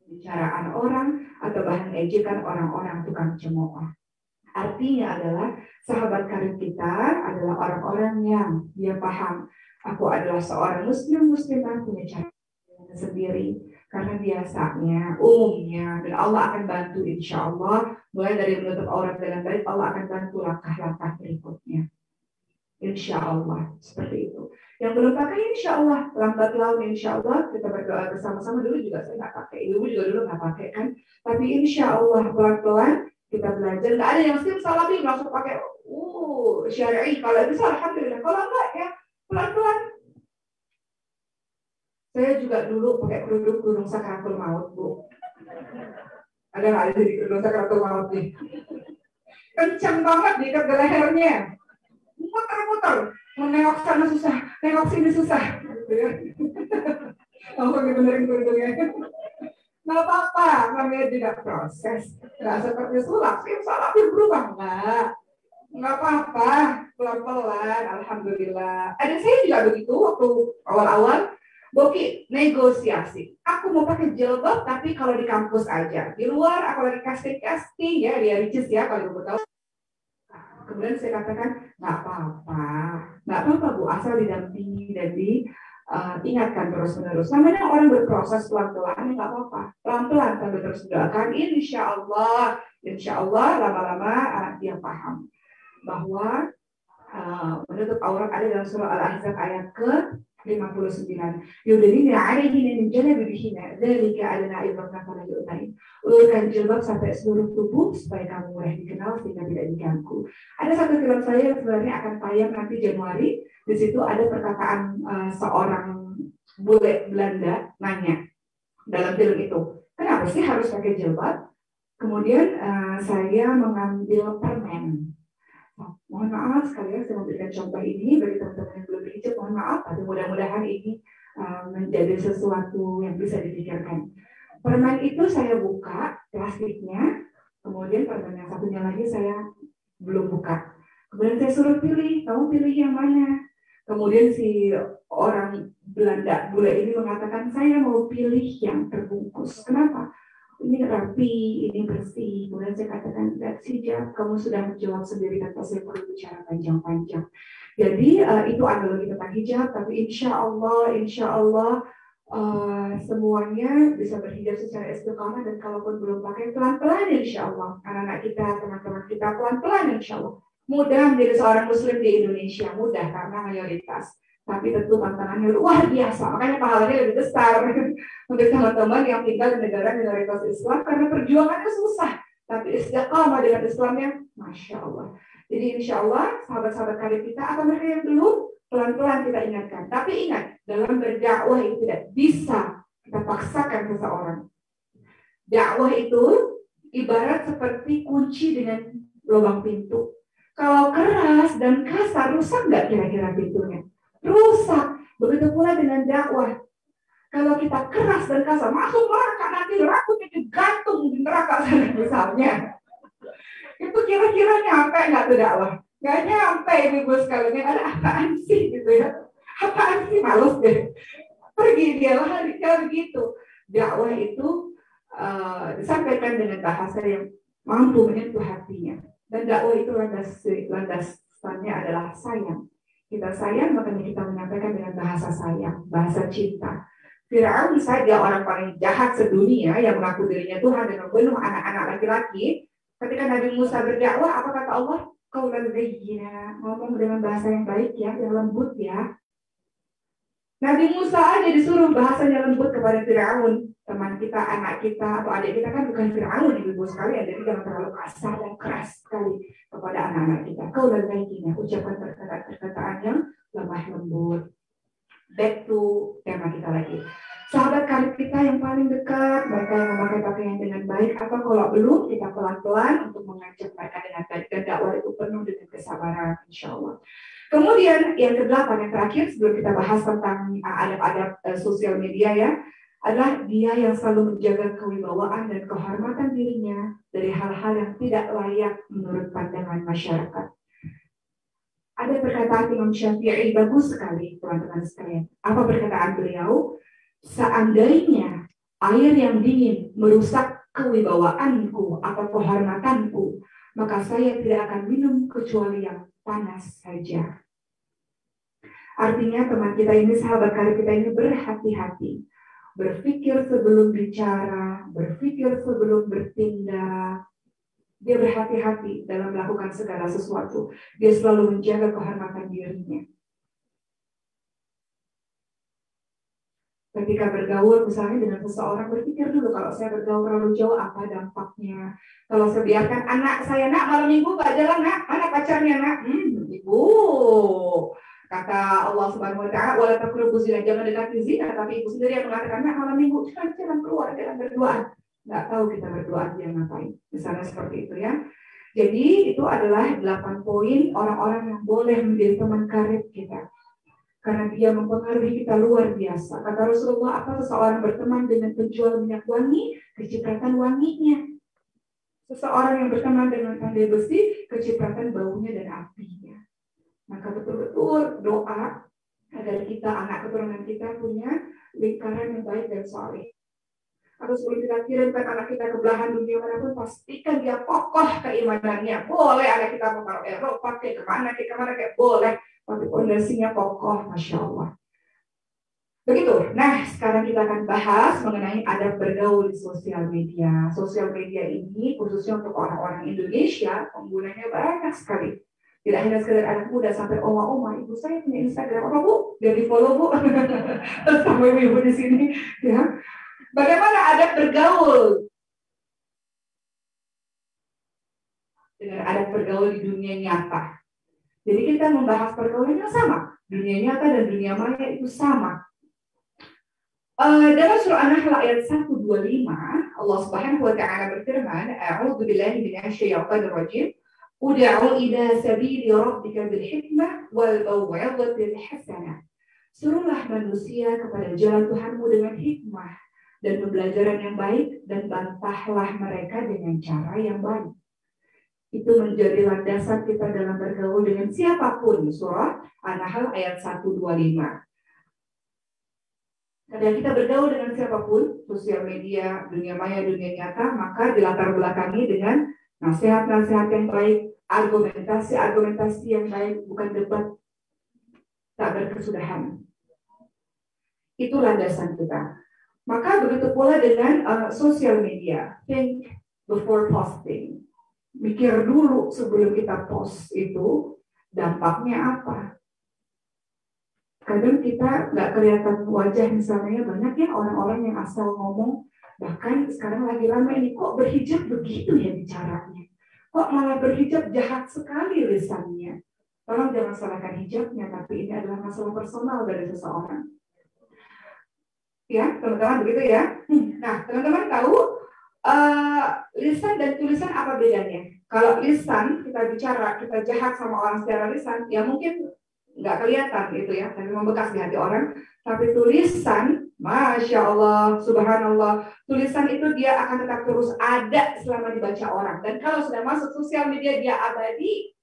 Speaker 2: pembicaraan orang atau bahan ejekan orang-orang tukang cemooh. Artinya adalah sahabat karib kita adalah orang-orang yang dia paham, aku adalah seorang muslimah punya cara sendiri, karena biasanya umumnya, dan Allah akan bantu insya Allah, mulai dari menutup aurat dengan baik, Allah akan bantu langkah-langkah berikutnya. Insya Allah seperti itu. Yang belum pakai insya Allah lambat laun insya Allah kita berdoa bersama-sama. Dulu juga saya nggak pakai, ibu juga dulu nggak pakai kan. Tapi insya Allah pelan-pelan kita belajar. Nggak ada yang simsalabim langsung pakai syar'i. Kalau bisa alhamdulillah. Kalau enggak ya pelan-pelan. Saya juga dulu pakai kerudung sakaratul maut, Bu. Ada nggak ada di kerudung sakaratul maut nih? Kencang banget diikat ke lehernya. Muter-muter, menengok sana susah, nengok sini susah, gitu ya. Langsung dibenerin kerudungnya. Nggak apa-apa, namanya juga proses. Nggak seperti sulap, salapnya berubah nggak apa-apa, pelan-pelan, alhamdulillah. Ada saya juga begitu waktu awal-awal, Boki negosiasi. Aku mau pakai jilbab, tapi kalau di kampus aja. Di luar aku lagi casting ya, dia ricis ya kalau ibu tahu. Kemudian saya katakan, nggak apa-apa Bu, asal didampingi dan diingatkan terus-menerus. Namanya orang berproses pelan-pelan, nggak apa-apa. Pelan-pelan sambil terus doakan, insya Allah lama-lama dia paham bahwa menutup aurat ada dalam surah Al-Ahzab ayat ke-59. Yudhilina alaihinna min jalabibihinna dzalika adna ayyuhum fala yu'tain. Ulurkan jilbab sampai seluruh tubuh supaya kamu mudah dikenal sehingga tidak diganggu. Ada satu film saya yang sebenarnya akan tayang nanti Januari. Di situ ada perkataan seorang bule Belanda nanya dalam film itu, kenapa sih harus pakai jilbab? Kemudian saya mengambil permen. Mohon maaf sekali ya, saya memberikan contoh ini bagi teman-teman yang belum berhijab, mohon maaf, tapi mudah-mudahan ini menjadi sesuatu yang bisa dipikirkan. Permen itu saya buka plastiknya, kemudian permen yang satunya lagi saya belum buka. Kemudian saya suruh pilih, kamu pilih yang mana? Kemudian si orang Belanda bule ini mengatakan, saya mau pilih yang terbungkus. Kenapa? Ini rapi, ini bersih. Kemudian saya katakan, that's hijab, kamu sudah menjawab sendiri tanpa saya perlu bicara panjang-panjang. Jadi itu analogi tentang hijab, tapi insya Allah semuanya bisa berhijab secara istiqamah, dan kalaupun belum pakai pelan-pelan insya Allah. Anak-anak kita, teman-teman kita pelan-pelan insya Allah. Mudah menjadi seorang muslim di Indonesia, mudah karena mayoritas. tapi tentu tantangannya luar biasa. Makanya pahalanya lebih besar untuk teman-teman yang tinggal di negara minoritas Islam, karena perjuangannya susah, tapi istiqamah dengan Islamnya, Masya Allah. Jadi insya Allah sahabat-sahabat karib kita, atau mereka yang belum, pelan-pelan kita ingatkan. Tapi ingat, dalam berdakwah itu tidak bisa kita paksakan seseorang. Dakwah itu ibarat seperti kunci dengan lubang pintu. Kalau keras dan kasar, rusak nggak kira-kira pintunya? Rusak. Begitu pula dengan dakwah. Kalau kita keras dan kasar, masuk neraka, nanti rambutnya digantung di neraka sana misalnya. Itu kira-kira nyampe nggak tuh dakwah? Nggak nyampe, ibu sekalian. Ada apaan sih gitu ya? Apaan sih, males deh. Pergi dia lah, begitu. Dakwah itu disampaikan dengan bahasa yang mampu menyentuh hatinya. Dan dakwah itu landasannya adalah sayang. Kita sayang, makanya kita menyampaikan dengan bahasa sayang, bahasa cinta. Fir'aun saja, orang paling jahat sedunia yang mengaku dirinya Tuhan dan membunuh anak-anak laki-laki. Ketika Nabi Musa berdakwah, apa kata Allah? Qaulan layyina, ngomong dengan bahasa yang baik ya, yang lembut ya. Nabi Musa aja disuruh bahasanya lembut kepada Fir'aun. Teman kita, anak kita, atau adik kita kan bukan Fir'aun, ibu sekalian. Jadi jangan terlalu kasar dan keras sekali kepada anak-anak kita. Qaulan layyina, ucapan perkataan yang lemah lembut. Back to tema kita lagi. Sahabat karib kita yang paling dekat, mereka yang memakai pakaian dengan baik, atau kalau belum, kita pelan-pelan untuk mengajak mereka dengan baik. Dan dakwah itu penuh dengan kesabaran, insya Allah. Kemudian yang ke-8, yang terakhir sebelum kita bahas tentang adab-adab sosial media ya, adalah dia yang selalu menjaga kewibawaan dan kehormatan dirinya dari hal-hal yang tidak layak menurut pandangan masyarakat. Ada perkataan Imam Syafi'i bagus sekali, teman-teman sekalian. Apa perkataan beliau? Seandainya air yang dingin merusak kewibawaanku atau kehormatanku, maka saya tidak akan minum kecuali yang panas saja. Artinya teman kita ini, sahabat karib kita ini berhati-hati. Berpikir sebelum bicara, berpikir sebelum bertindak. Dia berhati-hati dalam melakukan segala sesuatu. Dia selalu menjaga kehormatan dirinya. Ketika bergaul misalnya dengan seseorang, berpikir dulu, kalau saya bergaul terlalu jauh apa dampaknya. Kalau saya biarkan anak saya, nak malam minggu gak jalan nak, mana pacarnya nak? Ibu, kata Allah Subhanahu Wa Taala, wala taqrabu zina, jangan dekati zina. Tapi ibu sendiri yang mengatakan, nak malam minggu jangan keluar, jangan berduaan. Nggak tahu kita berduaan dia ngapain. Misalnya seperti itu ya. Jadi itu adalah 8 poin orang-orang yang boleh menjadi teman karib kita. Karena dia mempengaruhi kita luar biasa. Kata Rasulullah, apa seseorang berteman dengan penjual minyak wangi, kecipratan wanginya. Seseorang yang berteman dengan pandai besi, kecipratan baunya dan apinya. Maka betul-betul doa agar kita, anak keturunan kita punya lingkaran yang baik dan soleh. Atau sebelum kita kirimkan anak kita ke belahan dunia manapun, pastikan dia kokoh keimanannya. Boleh anak kita mau ke Eropa, ke kemana, boleh. Tapi fondasinya kokoh, Masya Allah. Begitu. Nah, sekarang kita akan bahas mengenai adab bergaul di sosial media. Sosial media ini khususnya untuk orang-orang Indonesia, penggunanya banyak sekali. Tidak hanya sekedar anak muda, sampai oma-oma. Ibu saya punya Instagram, apa bu? Biar di follow bu. Sama ibu di sini. Ya. Bagaimana adab bergaul? Dengan adab bergaul di dunia nyata. Jadi kita membahas pergaulan yang sama. Dunia nyata dan dunia maya itu sama. Dalam surah An-Nahl ayat 125, Allah Subhanahu wa taala berfirman, "A'udzu billahi minasyaitonir rajim. Ud'u ila sabili rabbika bil hikmah wal mau'izatil hasanah." Suruhlah manusia kepada jalan Tuhanmu dengan hikmah dan pembelajaran yang baik, dan bantahlah mereka dengan cara yang baik. Itu menjadi landasan kita dalam bergaul dengan siapapun. Surah An-Nahl ayat 125. Ketika kita bergaul dengan siapapun, sosial media, dunia maya, dunia nyata, maka dilatar belakangi dengan nasihat-nasihat yang baik, argumentasi yang baik, bukan debat tak berkesudahan. Itu landasan kita. Maka begitu pula dengan sosial media. Think before posting. Mikir dulu sebelum kita post itu, dampaknya apa. kadang kita nggak kelihatan wajah misalnya, banyak ya orang-orang yang asal ngomong, bahkan sekarang lagi ramai ini, kok berhijab begitu ya bicaranya, kok malah berhijab jahat sekali lisannya. Tolong jangan salahkan hijabnya, tapi ini adalah masalah personal dari seseorang. Ya, teman-teman begitu ya. Nah, teman-teman tahu lisan dan tulisan apa bedanya? Kalau lisan kita bicara, kita jahat sama orang secara lisan, ya mungkin nggak kelihatan gitu ya, tapi membekas di hati orang. Tapi tulisan, masya Allah, subhanallah, tulisan itu dia akan tetap terus ada selama dibaca orang. Dan kalau sudah masuk sosial media, dia abadi.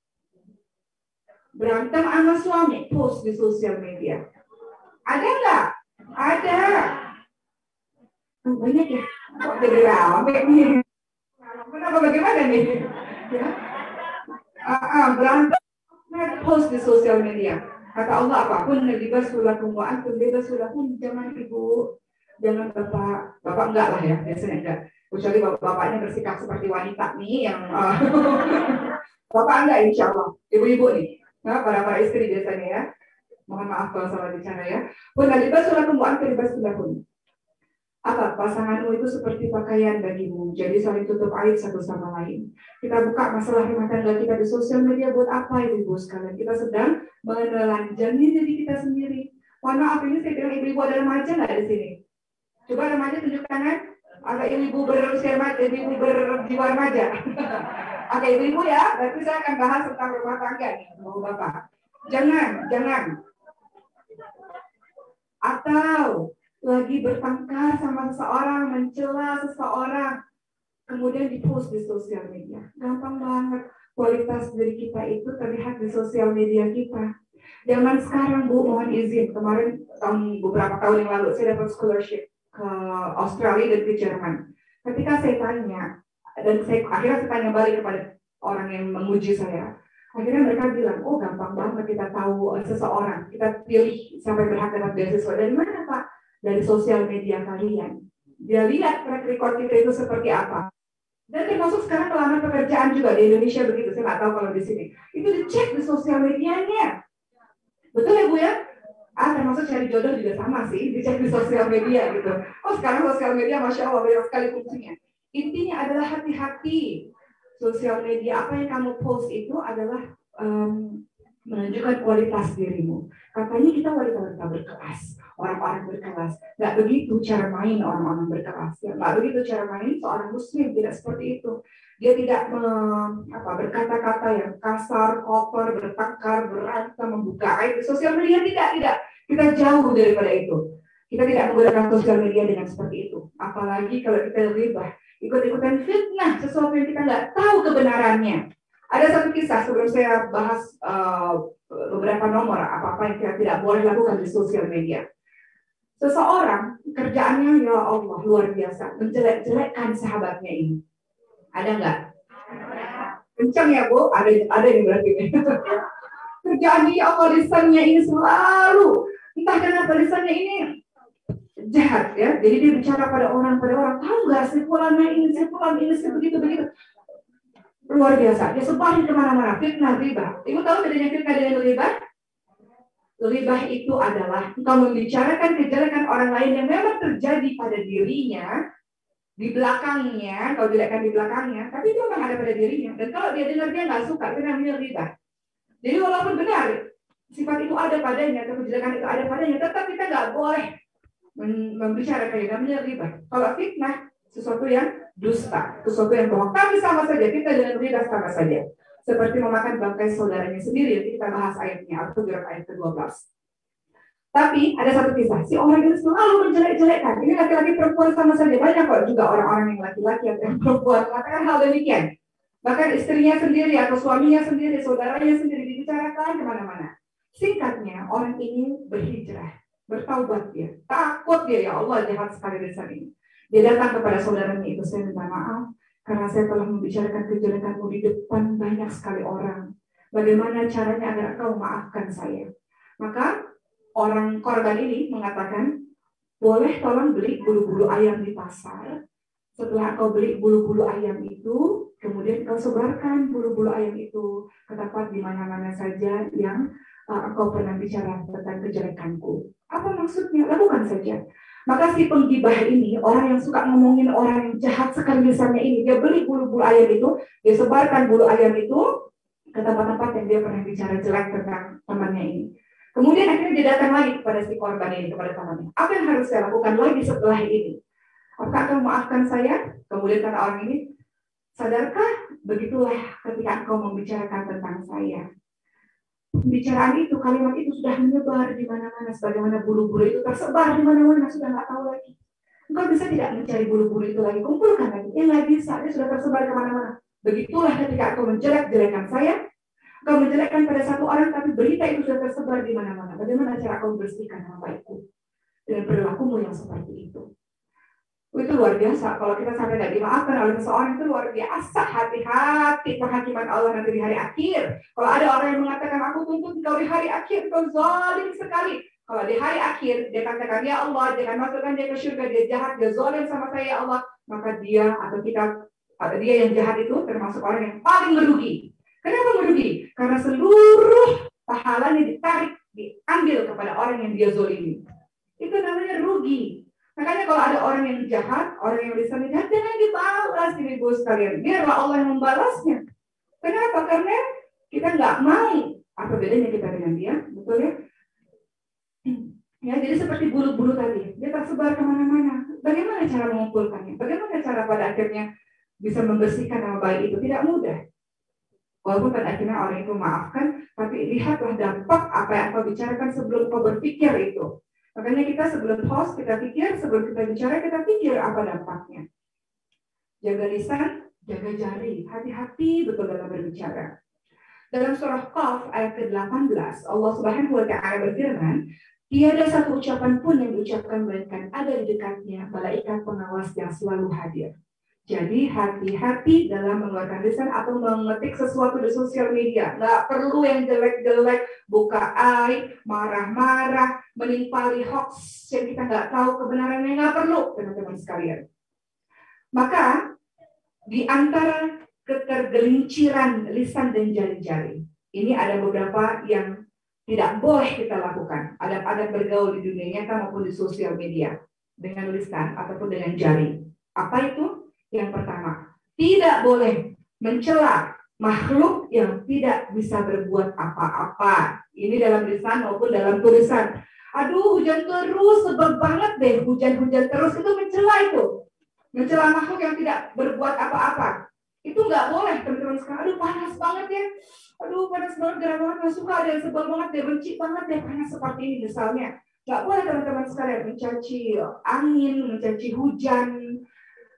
Speaker 2: Berantem sama suami, post di sosial media. Ada nggak? Ada. Oh, banyak ya. Kok jadi rame nih? Kenapa bagaimana nih? Ya. Berantem post di sosial media. Kata Allah apapun libasul lakum wa antum libasul lakum. Jangan ibu, jangan bapak. Bapak enggak lah ya, biasanya enggak. Kecuali bapaknya bersikap seperti wanita nih yang bapak enggak, insya Allah. Ibu-ibu nih. Nah, para istri biasanya ya. Mohon maaf kalau salah bicara ya. Pun libasul lakum wa antum libasul lakum. Apa? Pasanganmu itu seperti pakaian bagimu. Jadi saling tutup aib satu sama lain. Kita buka masalah rumah tangga kita di sosial media buat apa ibu-ibu sekalian? Kita sedang menelanjangi diri kita sendiri. Mohon maaf, ini saya bilang ibu-ibu ada remaja nggak di sini? Coba remaja tunjuk tangan. Ada ibu-ibu berusia remaja, ibu-ibu berjiwa remaja. Oke, ibu-ibu ya. Berarti saya akan bahas tentang rumah tangga nih, bapak. Jangan. Atau lagi bertengkar sama seseorang, mencela seseorang, kemudian dipost di sosial media. Gampang banget kualitas diri kita itu terlihat di sosial media kita. Zaman sekarang Bu, mohon izin, kemarin beberapa tahun yang lalu saya dapat scholarship ke Australia dan ke Jerman. Ketika saya tanya, dan akhirnya saya tanya balik kepada orang yang menguji saya, akhirnya mereka bilang, oh gampang banget kita tahu seseorang, kita pilih sampai berhak dapat beasiswa. Dari mana Pak? Dari sosial media kalian. Dia lihat track record kita itu seperti apa. Dan termasuk sekarang pelamar pekerjaan juga di Indonesia begitu. Saya nggak tahu kalau di sini. Itu dicek di sosial medianya. Betul ya Bu ya? Termasuk cari jodoh juga sama sih. Dicek di sosial media gitu. Oh sekarang sosial media Masya Allah banyak sekali fungsinya. Intinya adalah hati-hati. Sosial media apa yang kamu post itu adalah menunjukkan kualitas dirimu. Katanya kita wanita-wanita berkelas, orang-orang berkelas. Nggak begitu cara main orang-orang berkelas. Ya, nggak begitu cara main seorang muslim, tidak seperti itu. Dia tidak berkata-kata yang kasar, kotor, bertengkar, berantem, membuka aib. Sosial media tidak. Kita jauh daripada itu. Kita tidak menggunakan sosial media dengan seperti itu. Apalagi kalau kita ghibah, ikut-ikutan fitnah, sesuatu yang kita nggak tahu kebenarannya. Ada satu kisah sebelum saya bahas beberapa nomor apa-apa yang kita tidak boleh lakukan di sosial media. Seseorang kerjaannya ya Allah luar biasa, menjelek-jelekkan sahabatnya ini. Ada nggak? Kencang ya Bu? Ada yang berarti ini. Kerjaannya ya Allah, lisannya ini selalu, entah kenapa lisannya ini jahat ya. Jadi dia bicara pada orang, tahu nggak si fulan ini begitu. Luar biasa, dia sebarin kemana-mana, fitnah, ghibah. Ibu tahu bedanya fitnah dengan ghibah? Ghibah itu adalah engkau membicarakan kejelekan orang lain yang memang terjadi pada dirinya, di belakangnya, kau jelekan di belakangnya, tapi itu memang ada pada dirinya. Dan kalau dia dengar dia nggak suka, itu namanya ghibah. Jadi walaupun benar, sifat itu ada padanya, atau kejelekan itu ada padanya, tetap kita nggak boleh membicarakan yang namanya ghibah. Kalau fitnah, sesuatu yang dusta, sesuatu yang bohong. Tapi sama saja, kita dengan ghibah sama saja. Seperti memakan bangkai saudaranya sendiri, yang kita bahas ayatnya, Al-Hujurat ayat ke-12. Tapi ada satu kisah, si orang itu selalu menjelek-jelekkan. Ini laki-laki perempuan sama saja, banyak kok juga orang-orang yang laki-laki atau yang perempuan mengatakan hal demikian. Bahkan istrinya sendiri atau suaminya sendiri, saudaranya sendiri dibicarakan kemana-mana. Singkatnya, orang ini berhijrah, bertaubat dia, takut dia, ya Allah jahat sekali lisan ini. Dia datang kepada saudaranya itu, saya minta maaf karena saya telah membicarakan kejelekanmu di depan banyak sekali orang. Bagaimana caranya agar kau maafkan saya? Maka orang korban ini mengatakan, boleh tolong beli bulu-bulu ayam di pasar. Setelah kau beli bulu-bulu ayam itu, kemudian kau sebarkan bulu-bulu ayam itu ke tempat di mana-mana saja yang engkau pernah bicara tentang kejelekanku. Apa maksudnya? Lakukan saja. Maka si penggibah ini, orang yang suka ngomongin orang yang jahat sekali lisannya ini, dia beli bulu-bulu ayam itu, dia sebarkan bulu ayam itu ke tempat-tempat yang dia pernah bicara jelek tentang temannya ini. Kemudian akhirnya dia datang lagi kepada si korban ini, kepada temannya. Apa yang harus saya lakukan lagi setelah ini? Apakah akan memaafkan saya? Kemudian kata orang ini, sadarkah begitulah ketika engkau membicarakan tentang saya. Pembicaraan itu, kalimat itu sudah menyebar di mana-mana, sebagaimana bulu-bulu itu tersebar di mana-mana, sudah nggak tahu lagi. Engkau bisa tidak mencari bulu-bulu itu lagi, kumpulkan lagi. Nggak bisa, dia sudah tersebar kemana-mana. Begitulah ketika engkau menjelek-jelekan saya, engkau menjelekkan pada satu orang, tapi berita itu sudah tersebar di mana-mana. Bagaimana cara engkau membersihkan nama baikku dengan perilakumu yang seperti itu? Itu luar biasa. Kalau kita sampai tidak dimaafkan oleh seseorang, itu luar biasa. Hati-hati penghakiman Allah nanti di hari akhir. Kalau ada orang yang mengatakan, aku tuntut engkau di hari akhir, engkau zalim sekali. Kalau di hari akhir dia katakan, ya Allah, jangan masukkan dia ke surga, dia jahat, dia zalim sama saya ya Allah, maka dia atau kita, atau dia yang jahat itu termasuk orang yang paling merugi. Kenapa merugi? Karena seluruh pahalanya ditarik, diambil kepada orang yang dia zalimi. Itu namanya rugi. Makanya kalau ada orang yang jahat, orang yang lisannya jahat, jangan dibalas ini ibu sekalian. Biarlah Allah yang membalasnya. Kenapa? Karena kita nggak mau. Apa bedanya kita dengan dia? Betul ya? Ya, jadi seperti bulu-bulu tadi, dia tersebar kemana-mana. Bagaimana cara mengumpulkannya? Bagaimana cara pada akhirnya bisa membersihkan nama baik itu? Tidak mudah. Walaupun pada akhirnya orang itu maafkan, tapi lihatlah dampak apa yang kau bicarakan sebelum kau berpikir itu. Makanya kita sebelum host, kita pikir, sebelum kita bicara, kita pikir apa dampaknya. Jaga lisan, jaga jari, hati-hati betul dalam berbicara. Dalam surah Qaf ayat ke-18, Allah Subhanahu wa Ta'ala berfirman, tiada satu ucapan pun yang diucapkan melainkan ada di dekatnya malaikat pengawas yang selalu hadir. Jadi hati-hati dalam mengeluarkan lisan atau mengetik sesuatu di sosial media. Nggak perlu yang jelek-jelek, buka aib, marah-marah, menimpali hoax yang kita nggak tahu kebenarannya, nggak perlu, teman-teman sekalian. Maka di antara ketergelinciran lisan dan jari-jari, ini ada beberapa yang tidak boleh kita lakukan. Adab-adab bergaul di dunia nyata maupun di sosial media dengan lisan ataupun dengan jari. Apa itu? Yang pertama, tidak boleh mencela makhluk yang tidak bisa berbuat apa-apa. Ini dalam lisan maupun dalam tulisan. Aduh, hujan terus, sebel banget deh. Hujan-hujan terus itu mencela itu. Mencela makhluk yang tidak berbuat apa-apa. Itu nggak boleh, teman-teman sekarang. Aduh, panas banget ya. Aduh, panas banget, gerah banget, nggak suka. Ada yang sebel banget, dia benci banget deh, panas seperti ini misalnya. Nggak boleh teman-teman sekalian mencaci angin, mencaci hujan,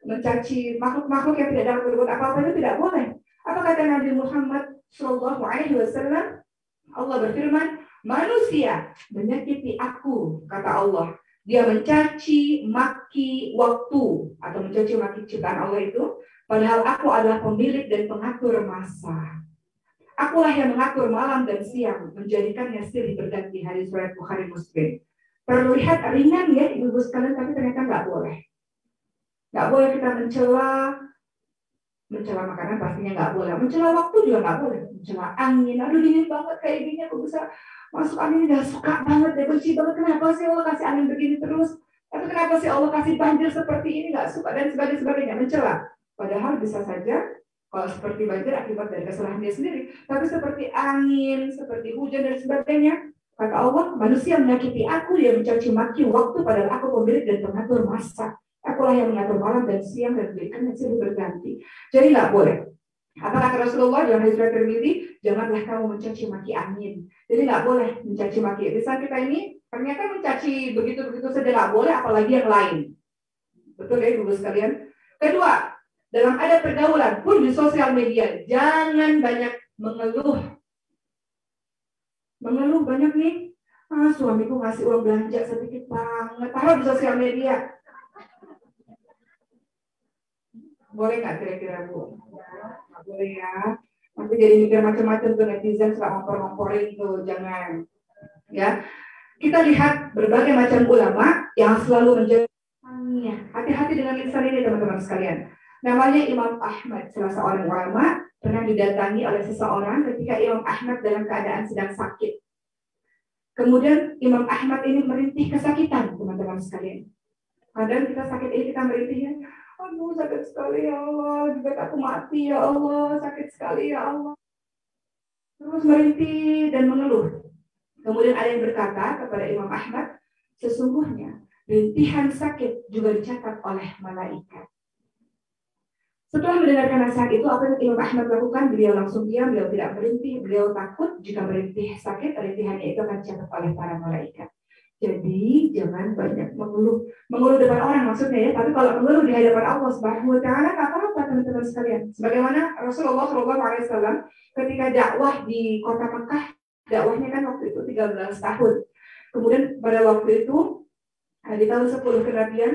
Speaker 2: mencaci makhluk-makhluk yang tidak dapat berbuat apa-apa, itu tidak boleh. Apa kata Nabi Muhammad SAW? Allah berfirman, manusia menyakiti aku, kata Allah. Dia mencaci maki waktu atau mencaci maki ciptaan Allah itu, padahal aku adalah pemilik dan pengatur masa. Akulah yang mengatur malam dan siang, menjadikannya silih berganti. Hadis riwayat Bukhari Muslim. Terlihat ringan ya ibu sekalian, tapi ternyata nggak boleh. Nggak boleh kita mencela makanan pastinya nggak boleh. Mencela waktu juga nggak boleh. Mencela angin, aduh dingin banget kayak gini, aku bisa masuk angin, nggak suka banget, deh benci banget. Kenapa sih Allah kasih angin begini terus? Atau kenapa sih Allah kasih banjir seperti ini? Nggak suka dan sebagainya. Mencela. Padahal bisa saja kalau seperti banjir akibat dari kesalahan dia sendiri. Tapi seperti angin, seperti hujan dan sebagainya, kata Allah, manusia menyakiti aku, dia mencaci maki waktu, padahal aku pemilik dan pengatur masa. Akulah yang mengatur malam dan siang dan berikan yang silih berganti. Jadi nggak boleh. Apa kata Rasulullah dalam hadis riwayat Tirmidzi? Janganlah kamu mencaci maki angin. Jadi nggak boleh mencaci maki. Lisan kita ini ternyata mencaci begitu-begitu saja nggak boleh, apalagi yang lain. Betul ya ibu sekalian. Kedua, dalam ada pergaulan pun di sosial media, jangan banyak mengeluh. Mengeluh banyak nih. Suamiku ngasih uang belanja sedikit banget. Taruh di sosial media. Boleh nggak kira-kira Bu? Nggak boleh ya. Nanti jadi mikir macam-macam tuh netizen suka ngompor-ngomporin tuh, jangan. Ya, kita lihat berbagai macam ulama yang selalu menjaga lisannya. Hati-hati dengan lisan ini teman-teman sekalian. Namanya Imam Ahmad, salah seorang ulama, pernah didatangi oleh seseorang ketika Imam Ahmad dalam keadaan sedang sakit. Kemudian Imam Ahmad ini merintih kesakitan, teman-teman sekalian. Kadang kita sakit ini kita merintih ya, aduh sakit sekali ya Allah, juga aku mati ya Allah, sakit sekali ya Allah. Terus merintih dan mengeluh. Kemudian ada yang berkata kepada Imam Ahmad, sesungguhnya rintihan sakit juga dicatat oleh malaikat. Setelah mendengarkan nasihat itu, apa yang Imam Ahmad lakukan? Beliau langsung diam, beliau tidak merintih, beliau takut jika merintih sakit, rintihannya itu akan dicatat oleh para malaikat. Jadi jangan banyak mengeluh depan orang maksudnya ya, tapi kalau mengeluh di hadapan Allah Subhanahu Wa Taala nggak apa-apa teman-teman sekalian. Sebagaimana Rasulullah SAW ketika dakwah di kota Mekah, dakwahnya kan waktu itu 13 tahun. Kemudian pada waktu itu di tahun 10 kenabian,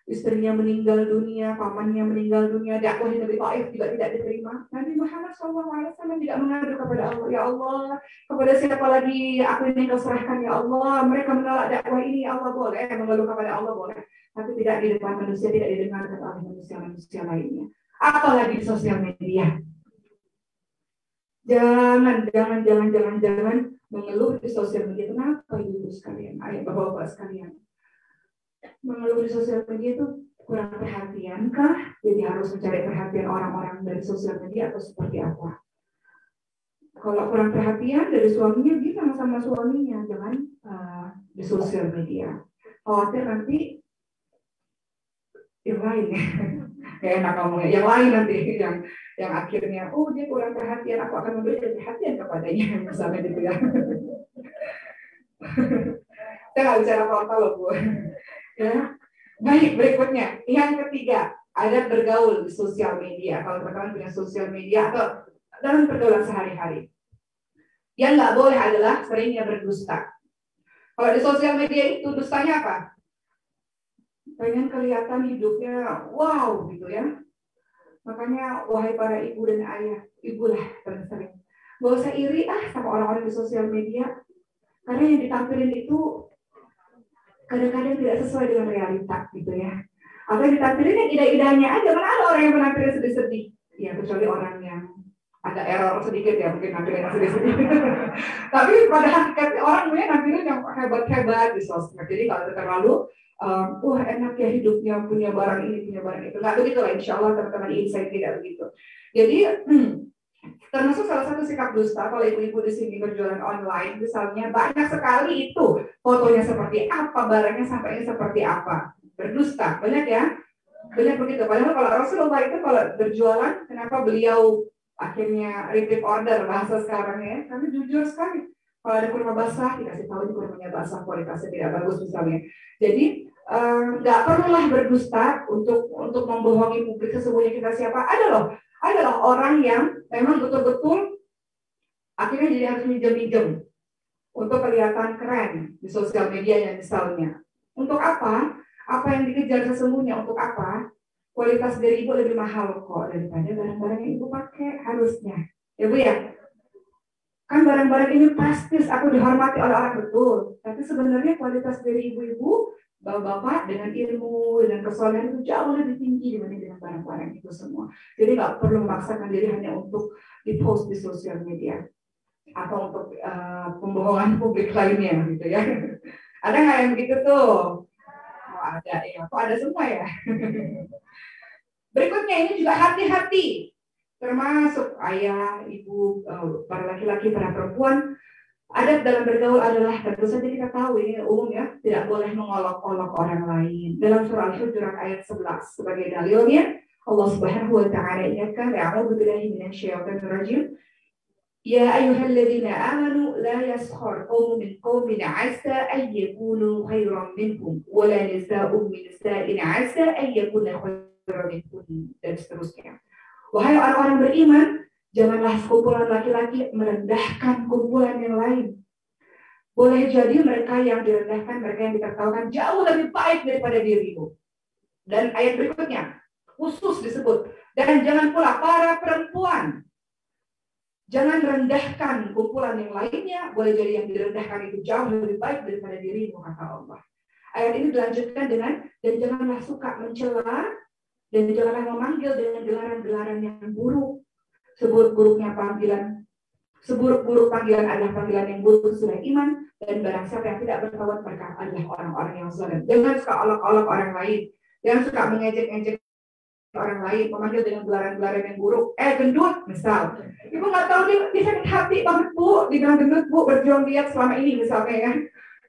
Speaker 2: istrinya meninggal dunia, pamannya meninggal dunia, dakwah di Nabi Taif juga tidak diterima. Nabi Muhammad SAW tidak mengadu kepada Allah, ya Allah, kepada siapa lagi aku ini kau serahkan ya Allah, mereka menolak dakwah ini, ya Allah boleh, mengeluh kepada Allah boleh, tapi tidak di depan manusia, tidak didengarkan oleh manusia-manusia lainnya. Apalagi di sosial media. Jangan mengeluh di sosial media. Kenapa ibu sekalian, ayah bapak-bapak sekalian? Mengeluh di sosial media itu kurang perhatian kah? Jadi harus mencari perhatian orang-orang dari sosial media atau seperti apa? Kalau kurang perhatian dari suaminya, dia sama-sama suaminya, jangan di sosial media. Khawatir nanti yang lain ya enak ngomongnya, yang lain nanti yang akhirnya, oh dia kurang perhatian, aku akan memberi perhatian kepadanya, misalnya gitu ya. Saya nggak bicara apa-apa loh Bu. Ya. Baik, berikutnya yang ketiga, ada bergaul di sosial media. Kalau teman-teman punya sosial media atau dalam pergaulan sehari-hari, yang nggak boleh adalah seringnya berdusta. Kalau di sosial media itu dustanya apa? Pengen kelihatan hidupnya wow gitu ya. Makanya wahai para ibu dan ayah, ibulah paling sering, gak usah iri sama orang-orang di sosial media, karena yang ditampilin itu kadang-kadang tidak sesuai dengan realita gitu ya. Atau ditampilin yang indah-indahnya aja, mana ada orang yang menampilin sedih-sedih. Ya kecuali orang yang ada error sedikit ya, mungkin nampilin yang sedih-sedih. Tapi pada hakikatnya orang punya nampilin yang hebat-hebat di sosmed. Jadi kalau terlalu wah enak ya hidupnya, punya barang ini, punya barang itu. Nggak begitu lah, insya Allah teman-teman insight tidak begitu. Jadi termasuk salah satu sikap dusta kalau ibu-ibu di sini berjualan online, misalnya banyak sekali itu fotonya seperti apa, barangnya sampainya seperti apa, berdusta, banyak ya, banyak begitu. Padahal kalau Rasulullah itu kalau berjualan, kenapa beliau akhirnya repeat order bahasa sekarang ya, karena jujur sekali. Kalau ada kurma basah, dikasih tahu di kurmanya basah, kualitasnya tidak bagus misalnya. Jadi nggak perlulah berdusta untuk membohongi publik sesungguhnya kita siapa. Ada loh orang yang memang betul-betul akhirnya jadi harus minjem-minjem untuk kelihatan keren di sosial medianya misalnya. Untuk apa? Apa yang dikejar sesungguhnya untuk apa? Kualitas dari ibu lebih mahal kok daripada barang-barang yang ibu pakai harusnya. Ya Bu ya? Kan barang-barang ini prestis, aku dihormati oleh orang betul. Tapi sebenarnya kualitas dari ibu-ibu, bapak-bapak dengan ilmu, dengan kesolehan itu jauh lebih tinggi dibanding dengan barang-barang itu semua. Jadi nggak perlu memaksakan diri hanya untuk di-post di sosial media atau untuk pembohongan publik lainnya gitu ya. Ada nggak yang begitu tuh? Oh, ada ya. Kok ada semua ya? Berikutnya ini juga hati-hati. Termasuk ayah, ibu, para laki-laki, para perempuan, adab dalam bergaul adalah tentu saja kita tahu ini umum ya, tidak boleh mengolok-olok orang lain. Dalam surah Al-Hujurat ayat 11 sebagai dalilnya, Allah Subhanahu wa taala ingatkan, "A'udzu billahi minasyaitonir rajim. Ya ayyuhalladzina amanu la yaskhar qaumun min qaumin 'asa an yakunu khairan minhum wa la nisa'un min nisa'in 'asa an yakuna khairan minhum," dan seterusnya. Wahai orang-orang beriman, janganlah kumpulan laki-laki merendahkan kumpulan yang lain. Boleh jadi mereka yang direndahkan, mereka yang ditertawakan jauh lebih baik daripada dirimu. Dan ayat berikutnya khusus disebut, dan jangan pula para perempuan, jangan rendahkan kumpulan yang lainnya. Boleh jadi yang direndahkan itu jauh lebih baik daripada dirimu, kata Allah. Ayat ini dilanjutkan dengan, dan janganlah suka mencela, dan janganlah memanggil dengan gelaran-gelaran yang buruk, seburuk-buruknya panggilan. Seburuk-buruk panggilan adalah panggilan yang buruk sesudah iman, dan barang siapa yang tidak bertaubat mereka adalah orang-orang yang zalim. Jangan suka olok-olok orang lain, jangan suka mengejek-ejek orang lain, memanggil dengan gelaran-gelaran yang buruk. Gendut, misal. Ibu nggak tahu dia sakit hati banget bu, dibilang gendut bu, berjuang diet selama ini misalnya ya.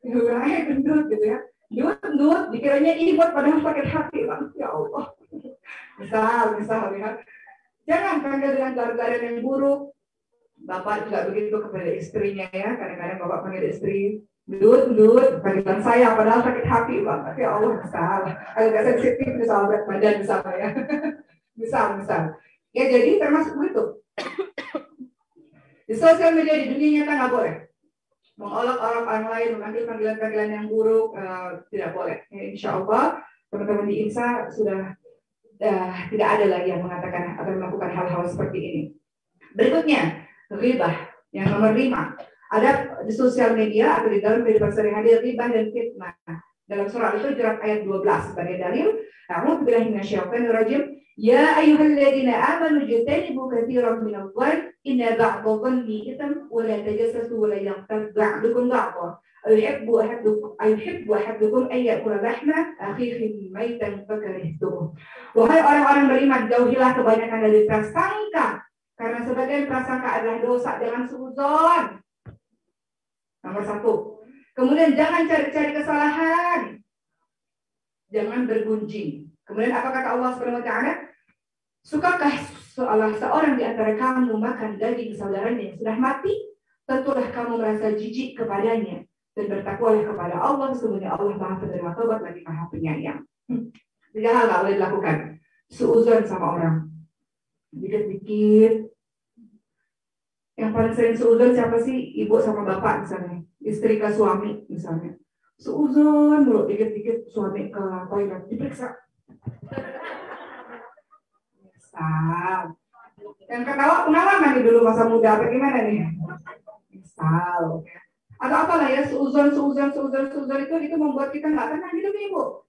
Speaker 2: Ibu bilang, gendut gitu ya. Gendut, dikiranya imut padahal sakit hati banget, ya Allah. Misal ya. Jangan panggil dengan gelaran-gelaran yang buruk. Bapak juga begitu kepada istrinya ya. Kadang-kadang bapak panggil istri, Dut, panggilan saya padahal sakit hati banget. Ya Allah, misal. Agak sensitif misal berat badan misalnya ya. misal. Ya jadi termasuk begitu. Di sosial media di dunia nyata nggak boleh. Mengolok-olok orang lain, mengambil panggilan-panggilan yang buruk, tidak boleh. Ya, insya Allah teman-teman di INSA sudah tidak ada lagi yang mengatakan atau melakukan hal-hal seperti ini. Berikutnya, ghibah. Yang nomor 5. Ada di sosial media atau di dalam kehidupan sehari-hari ghibah dan fitnah. Dalam surah Al-Hujurat ayat 12 sebagai dalil, "A'udzu billahi minasyaitonir rajim. Ya ayyuhalladzina amanu jtanibu katsiran minadh dhanni inna ba'dadh dhanni itsm wa la tajassasu wa la yaghtab ba'dukum ba'dhan. Ayuhibbu ahadukum an ya'kula lahma akhihi maitan fakarihtumuh." Wahai orang-orang beriman, jauhilah kebanyakan dari prasangka, karena sebagian prasangka adalah dosa. Jangan suudzon. Nomor 1. Kemudian jangan cari-cari kesalahan. Jangan bergunjing. Kemudian apa kata Allah Subhanahu wa taala? Sukakah seorang di antara kamu makan daging saudaranya yang sudah mati? Tentulah kamu merasa jijik kepadanya, dan bertakwalah kepada Allah, sesungguhnya Allah Maha penerima taubat lagi Maha penyayang. 3 hal nggak boleh dilakukan. Suudzon sama orang. Dikit-dikit. Yang paling sering suudzon siapa sih? Ibu sama bapak misalnya. Istri ke suami misalnya. Suudzon mulu, dikit-dikit suami ke toilet diperiksa. Yang ketawa pengalaman nih dulu masa muda apa gimana nih? Misal. Atau apalah ya, suudzon itu membuat kita nggak tenang hidup nih Bu.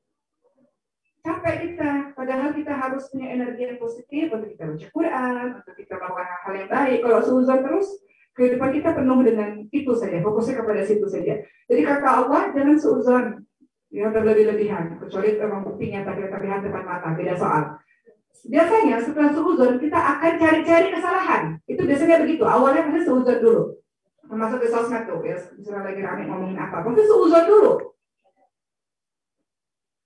Speaker 2: Capek kita, padahal kita harus punya energi yang positif untuk kita baca Quran, untuk kita melakukan hal yang baik. Kalau suudzon terus, kehidupan kita penuh dengan itu saja, fokusnya kepada situ saja. Jadi kata Allah, jangan suudzon yang berlebih-lebihan, kecuali memang buktinya terlihat depan mata, beda soal. Biasanya setelah suudzon kita akan cari-cari kesalahan. Itu biasanya begitu. Awalnya pasti suudzon dulu. Termasuk di sosmed tuh, ya, misalnya lagi rame ngomongin apa, pasti suudzon dulu.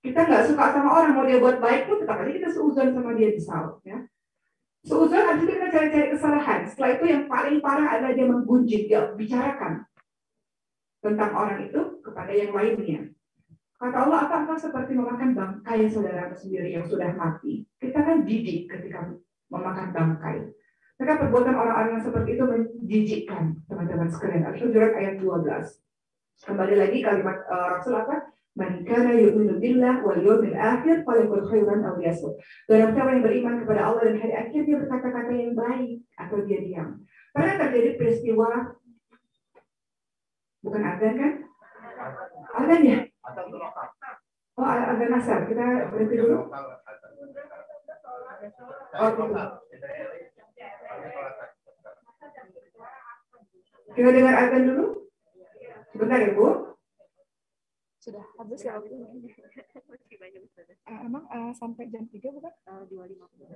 Speaker 2: Kita nggak suka sama orang, mau dia buat baik pun tetap aja kita suudzon sama dia misal. Ya. Suudzon habis itu kita cari-cari kesalahan. Setelah itu yang paling parah adalah dia menggunjing, dia bicarakan tentang orang itu kepada yang lainnya. Kata Allah, apakah seperti memakan bangkai saudara sendiri yang sudah mati? Kita kan jijik ketika memakan bangkai. Maka perbuatan orang-orang yang seperti itu menjijikkan teman-teman sekalian. Al-Hujurat ayat 12. Kembali lagi kalimat Rasul apa? Man kana yu'minu billah wal yawmil akhir falyakul khairan aw liyasmut. Barang siapa yang beriman kepada Allah dan hari akhir, dia berkata-kata yang baik atau dia diam. Pernah terjadi peristiwa, bukan azan kan? Azan ya? Oh, azan asar. Kita berhenti dulu. Oh, gitu. Kita dengar azan dulu. Sebentar ya Bu.
Speaker 1: Sudah habis ya waktunya. Emang sampai jam 3 bukan? 2.50.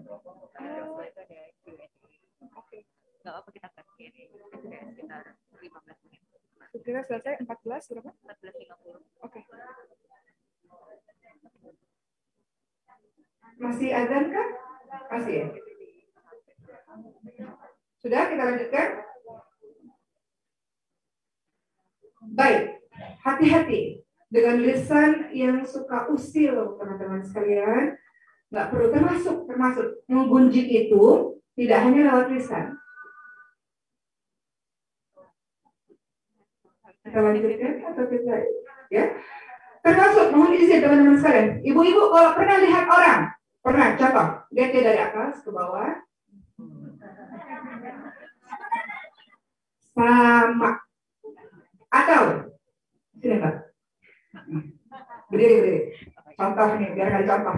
Speaker 1: Oke.
Speaker 4: Nggak apa kita kasih sekitar 15 menit.
Speaker 1: Kira selesai 14 berapa?
Speaker 4: 14.50.
Speaker 1: Oke.
Speaker 2: Masih azan kah? Masih ya? Sudah kita lanjutkan? Baik, hati-hati dengan lisan yang suka usil, teman-teman sekalian. Nggak perlu, termasuk menggunjing itu tidak hanya lewat lisan. Kita lanjutkan atau kita ya? Termasuk, mohon izin teman-teman sekalian. Ibu-ibu kalau pernah lihat orang, pernah contoh, lihat dia dari atas ke bawah, sama, atau sini Mbak. Berdiri. Contoh nih, biar ada contoh.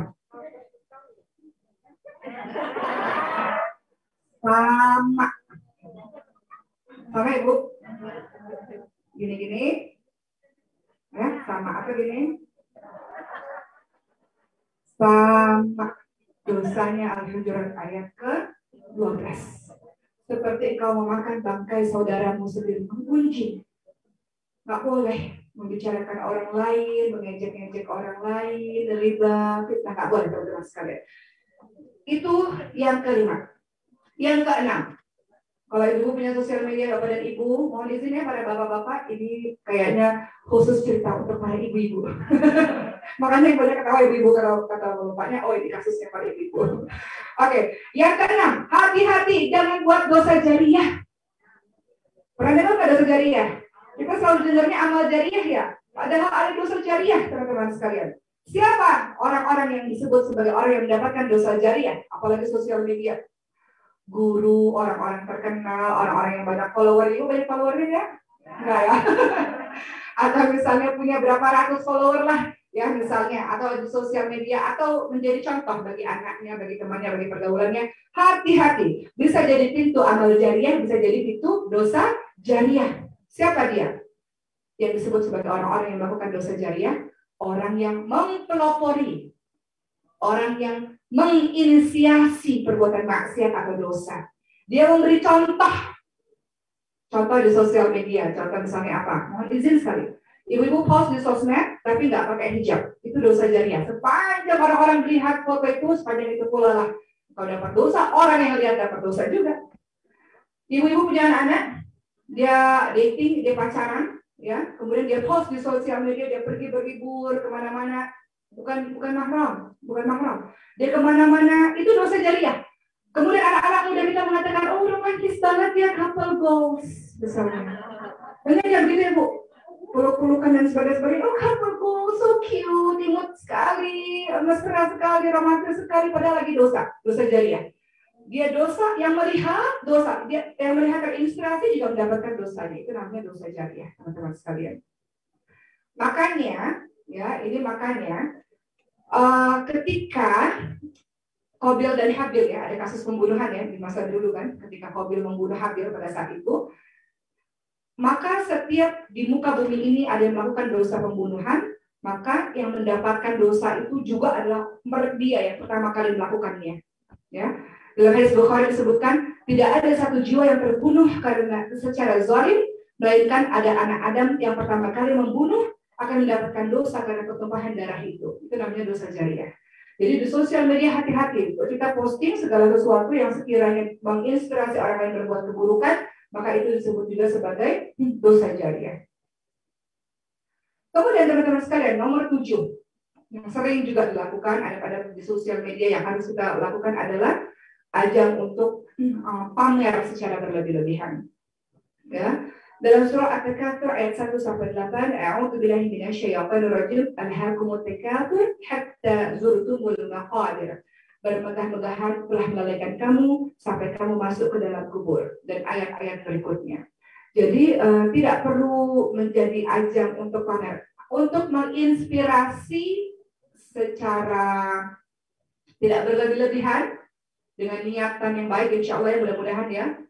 Speaker 2: Sama. Sama Ibu? Gini-gini? Sama apa gini? Sama dosanya Al-Hujurat ayat ke-12. Seperti engkau memakan bangkai saudaramu sendiri, menggunjing. Nggak boleh membicarakan orang lain, mengejek-ngejek orang lain, riba, fitnah, nggak boleh teman-teman sekalian. Itu yang kelima. Yang keenam, kalau ibu punya sosial media bapak dan ibu, mohon izin ya pada bapak-bapak, ini kayaknya khusus cerita untuk para ibu-ibu. Makanya yang banyak ketawa ibu-ibu kalau kata bapaknya, oh ini kasusnya para ibu-ibu. Oke, yang keenam, hati-hati jangan buat dosa jariah. Pernah dengar nggak dosa jariah? Kita selalu dengarnya amal jariah ya. Padahal ada dosa jariah teman-teman sekalian. Siapa orang-orang yang disebut sebagai orang yang mendapatkan dosa jariah? Apalagi sosial media. Guru, orang-orang terkenal, orang-orang yang banyak follower. Ibu banyak followernya ya? Enggak ya? Atau misalnya punya berapa ratus follower lah, ya misalnya. Atau di sosial media, atau menjadi contoh bagi anaknya, bagi temannya, bagi pergaulannya. Hati-hati, bisa jadi pintu amal jariah, bisa jadi pintu dosa jariah. Siapa dia? Yang disebut sebagai orang-orang yang melakukan dosa jariah, orang yang mempelopori, orang yang menginisiasi perbuatan maksiat atau dosa. Dia memberi contoh di sosial media. Contoh misalnya apa? Mohon izin sekali. Ibu-ibu post di sosmed tapi nggak pakai hijab. Itu dosa jariah. Sepanjang orang-orang melihat foto itu, sepanjang itu pula lah kau dapat dosa, orang yang lihat dapat dosa juga. Ibu-ibu punya anak-anak, dia dating, dia pacaran, ya. Kemudian dia post di sosial media, dia pergi berlibur kemana-mana. Bukan mahram. Dia kemana-mana, itu dosa jariah. Kemudian anak-anak muda kita mengatakan, oh romantis banget ya, couple goals, misalnya. Dengar yang gitu ya Bu, peluk-pelukan dan sebagainya. Oh couple goals, so cute, imut sekali, mesra sekali, romantis sekali, padahal lagi dosa jariah. Dia dosa yang melihat dosa, dia yang melihat terinspirasi juga mendapatkan dosanya. Itu namanya dosa jariah, teman-teman sekalian. Makanya ketika Qabil dan Habil ya, ada kasus pembunuhan ya di masa dulu kan, ketika Qabil membunuh Habil pada saat itu, maka setiap di muka bumi ini ada yang melakukan dosa pembunuhan, maka yang mendapatkan dosa itu juga adalah dia yang pertama kali melakukannya. Ya, dalam hadis Bukhari disebutkan tidak ada satu jiwa yang terbunuh karena secara zalim, melainkan ada anak Adam yang pertama kali membunuh akan mendapatkan dosa karena pertumpahan darah itu. Itu namanya dosa jariah. Jadi di sosial media hati-hati. Kita posting segala sesuatu yang sekiranya menginspirasi orang lain berbuat keburukan, maka itu disebut juga sebagai dosa jariah. Kemudian teman-teman sekalian, nomor 7 yang sering juga dilakukan ada di sosial media yang harus kita lakukan adalah ajang untuk pamer secara berlebih-lebihan. Ya. Dalam surah At-Takatsur ayat 1-8, A'udzu billahi minasyaitonir rajim, alhaakumut takatsur hatta zurtumul maqabir. Bermegah-megahan telah melalaikan kamu sampai kamu masuk ke dalam kubur, dan ayat-ayat berikutnya. Jadi tidak perlu menjadi ajang untuk pamer, untuk menginspirasi secara tidak berlebih-lebihan dengan niatan yang baik, insya Allah ya, mudah-mudahan ya.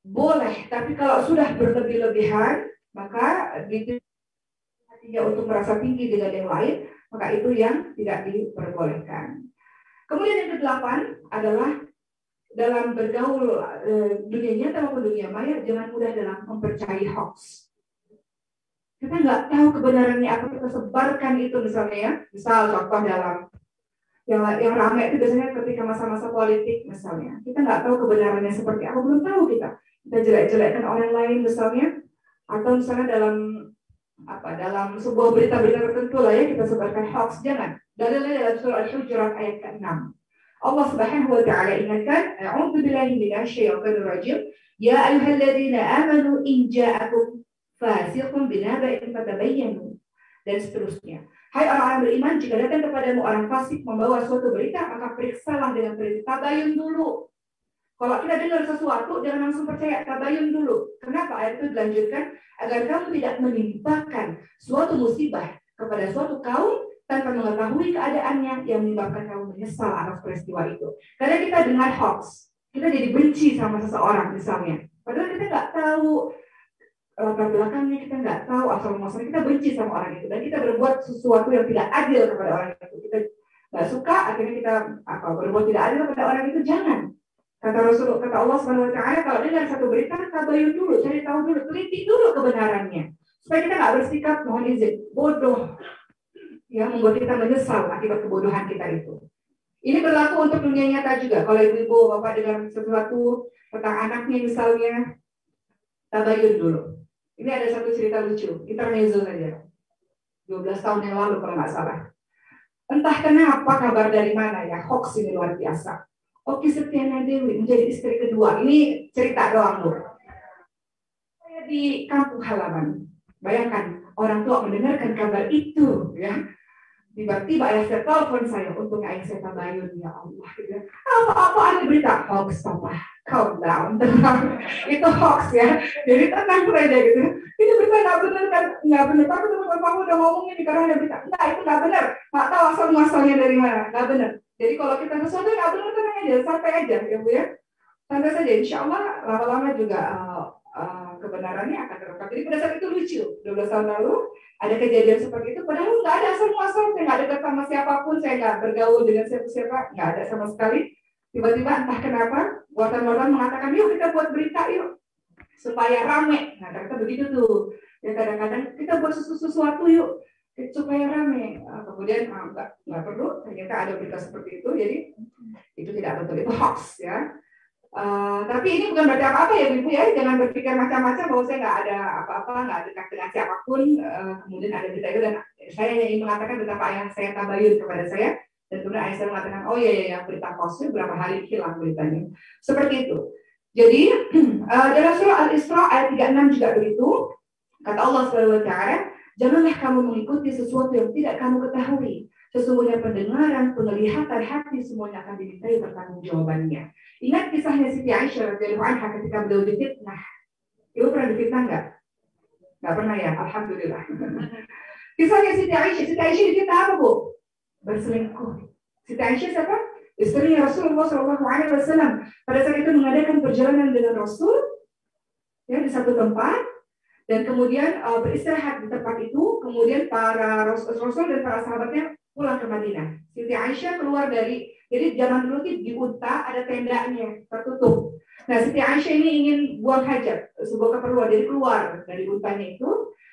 Speaker 2: Boleh, tapi kalau sudah berlebih-lebihan, maka hatinya untuk merasa tinggi dengan yang lain, maka itu yang tidak diperbolehkan. Kemudian yang ke-8 adalah dalam bergaul dunia nyata maupun dunia maya, jangan mudah dalam mempercayai hoax. Kita nggak tahu kebenarannya apa, kita sebarkan itu misalnya ya. Misal contoh dalam yang ramai itu biasanya ketika masa-masa politik misalnya. Kita nggak tahu kebenarannya seperti apa, belum tahu kita jelek-jelekkan orang lain misalnya, atau misalnya dalam sebuah berita-berita tertentu lah ya kita sebarkan hoax. Jangan. Dalilnya dalam surah Al-Hujurat ayat ke-6. Allah Subhanahu wa taala ingatkan, a'udzu billahi minasyaitonir rajim, ya ayyuhalladzina amanu in ja'akum fasiqun binaba'in fatabayyanu, dan seterusnya. Hai orang-orang beriman, jika datang kepadamu orang fasik membawa suatu berita, maka periksalah dengan teliti. Tabayun dulu. Kalau kita dengar sesuatu, jangan langsung percaya, tabayun dulu. Kenapa? Ayat itu dilanjutkan agar kamu tidak menimpakan suatu musibah kepada suatu kaum tanpa mengetahui keadaannya yang menyebabkan kamu menyesal atas peristiwa itu. Karena kita dengar hoax, kita jadi benci sama seseorang misalnya. Padahal kita nggak tahu latar belakangnya, kita nggak tahu asal muasalnya, kita benci sama orang itu dan kita berbuat sesuatu yang tidak adil kepada orang itu. Kita nggak suka, akhirnya kita berbuat tidak adil kepada orang itu. Jangan. Kata Rasul, kata Allah Subhanahu Wa Taala, kalau dengar satu berita, tabayun dulu, cari tahu dulu, teliti dulu kebenarannya, supaya kita nggak bersikap mohon izin bodoh, ya, membuat kita menyesal akibat kebodohan kita itu. Ini berlaku untuk dunia nyata juga. Kalau ibu-ibu bapak dengar sesuatu tentang anaknya misalnya, tabayun dulu. Ini ada satu cerita lucu, intermezzo saja. 12 tahun yang lalu kalau nggak salah. Entah kenapa kabar dari mana ya, hoax ini luar biasa. Okky Setiana Dewi menjadi istri kedua. Ini cerita doang loh. Saya di kampung halaman. Bayangkan orang tua mendengarkan kabar itu, ya. Tiba-tiba ayah saya telepon saya, untungnya ayah saya tabayun, ya Allah. Gitu. Apa ada berita hoax, papa? Calm down, tenang. Itu hoax ya. Jadi tenang saja gitu. Ini berita nggak benar kan? Nggak benar. Tapi teman-teman kamu udah ngomong ini karena ada berita. Enggak, itu nggak benar. Nggak tahu asal muasalnya dari mana. Nggak benar. Jadi kalau kita sesuatu nggak benar, tenang aja, santai aja, ya Bu ya. Santai saja. Insya Allah lama-lama juga kebenarannya akan terungkap. Jadi pada saat itu lucu. 12 tahun lalu ada kejadian seperti itu. Padahal nggak ada asal muasal. Saya nggak dekat sama siapapun. Saya nggak bergaul dengan siapa-siapa. Nggak ada sama sekali. Tiba-tiba entah kenapa wartawan mengatakan, yuk kita buat berita yuk supaya rame. Nah kita begitu tuh. Ya kadang-kadang kita buat sesuatu yuk supaya rame. Kemudian nggak perlu. Ternyata ada berita seperti itu. Jadi itu tidak betul. Itu hoax ya. Tapi ini bukan berarti apa-apa ya Ibu ya. Jangan berpikir macam-macam bahwa saya nggak ada apa-apa, nggak dekat dengan siapapun. Kemudian ada berita itu dan saya ingin mengatakan betapa ayah saya tabayun kepada saya. Dan kemudian ayah saya mengatakan, oh iya berita hoaxnya berapa hari hilang beritanya. Seperti itu. Jadi dalam surah Al-Isra ayat 36 juga begitu. Kata Allah SWT, janganlah kamu mengikuti sesuatu yang tidak kamu ketahui. Sesungguhnya pendengaran, penglihatan hati semuanya akan dimintai pertanggungjawabannya. Ingat kisahnya Siti Aisyah radhiyallahu anha ketika beliau difitnah. Ibu pernah difitnah nggak? Nggak pernah ya, alhamdulillah. Kisahnya Siti Aisyah difitnah apa Bu? Berselingkuh. Siti Aisyah siapa? Istrinya Rasulullah SAW. Pada saat itu mengadakan perjalanan dengan Rasul, ya di satu tempat, dan kemudian beristirahat di tempat itu. Kemudian para Rasul dan para sahabatnya pulang ke Madinah. Siti Aisyah keluar dari, jadi zaman dulu di unta ada tendanya tertutup. Nah Siti Aisyah ini ingin buang hajat, sebuah keperluan, jadi keluar dari untanya itu.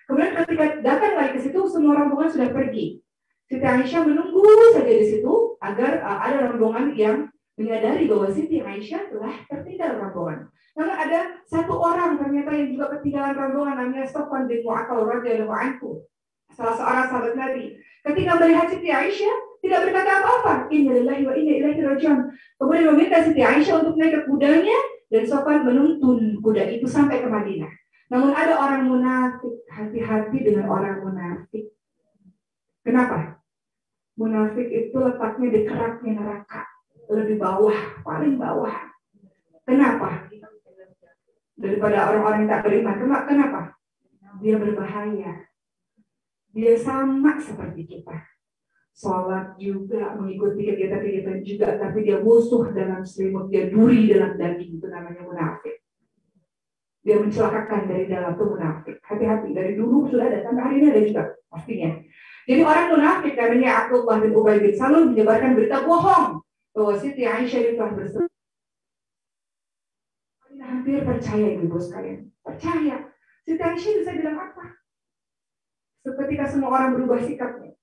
Speaker 2: Kemudian ketika datang lagi ke situ, semua rombongan sudah pergi. Siti Aisyah menunggu saja di situ agar ada rombongan yang menyadari bahwa Siti Aisyah telah tertinggal rombongan. Namun ada satu orang ternyata yang juga ketinggalan rombongan, namanya Sofwan bin Mu'attal radhiyallahu anhu, salah seorang sahabat Nabi. Ketika melihat Siti Aisyah tidak berkata apa-apa, inna lillahi wa inna ilaihi raji'un. Kemudian meminta Siti Aisyah untuk naik ke kudanya dan Sofwan menuntun kuda itu sampai ke Madinah. Namun ada orang munafik, hati-hati dengan orang munafik. Kenapa? Munafik itu letaknya di keraknya neraka, lebih bawah, paling bawah. Kenapa? Daripada orang-orang yang tak beriman. Kenapa? Dia berbahaya. Dia sama seperti kita. Sholat juga, mengikuti kegiatan-kegiatan juga, tapi dia musuh dalam selimut, dia duri dalam daging, itu namanya munafik. Dia mencelakakan dari dalam, itu munafik. Hati-hati, dari dulu sudah ada, sampai hari ini ada juga, pastinya. Jadi orang munafik, namanya Abdullah bin Ubay bin Salul, menyebarkan berita bohong bahwa Siti Aisyah itu telah berselingkuh. Hampir percaya ibu sekalian, percaya. Siti Aisyah bisa bilang apa? Seketika semua orang berubah sikapnya.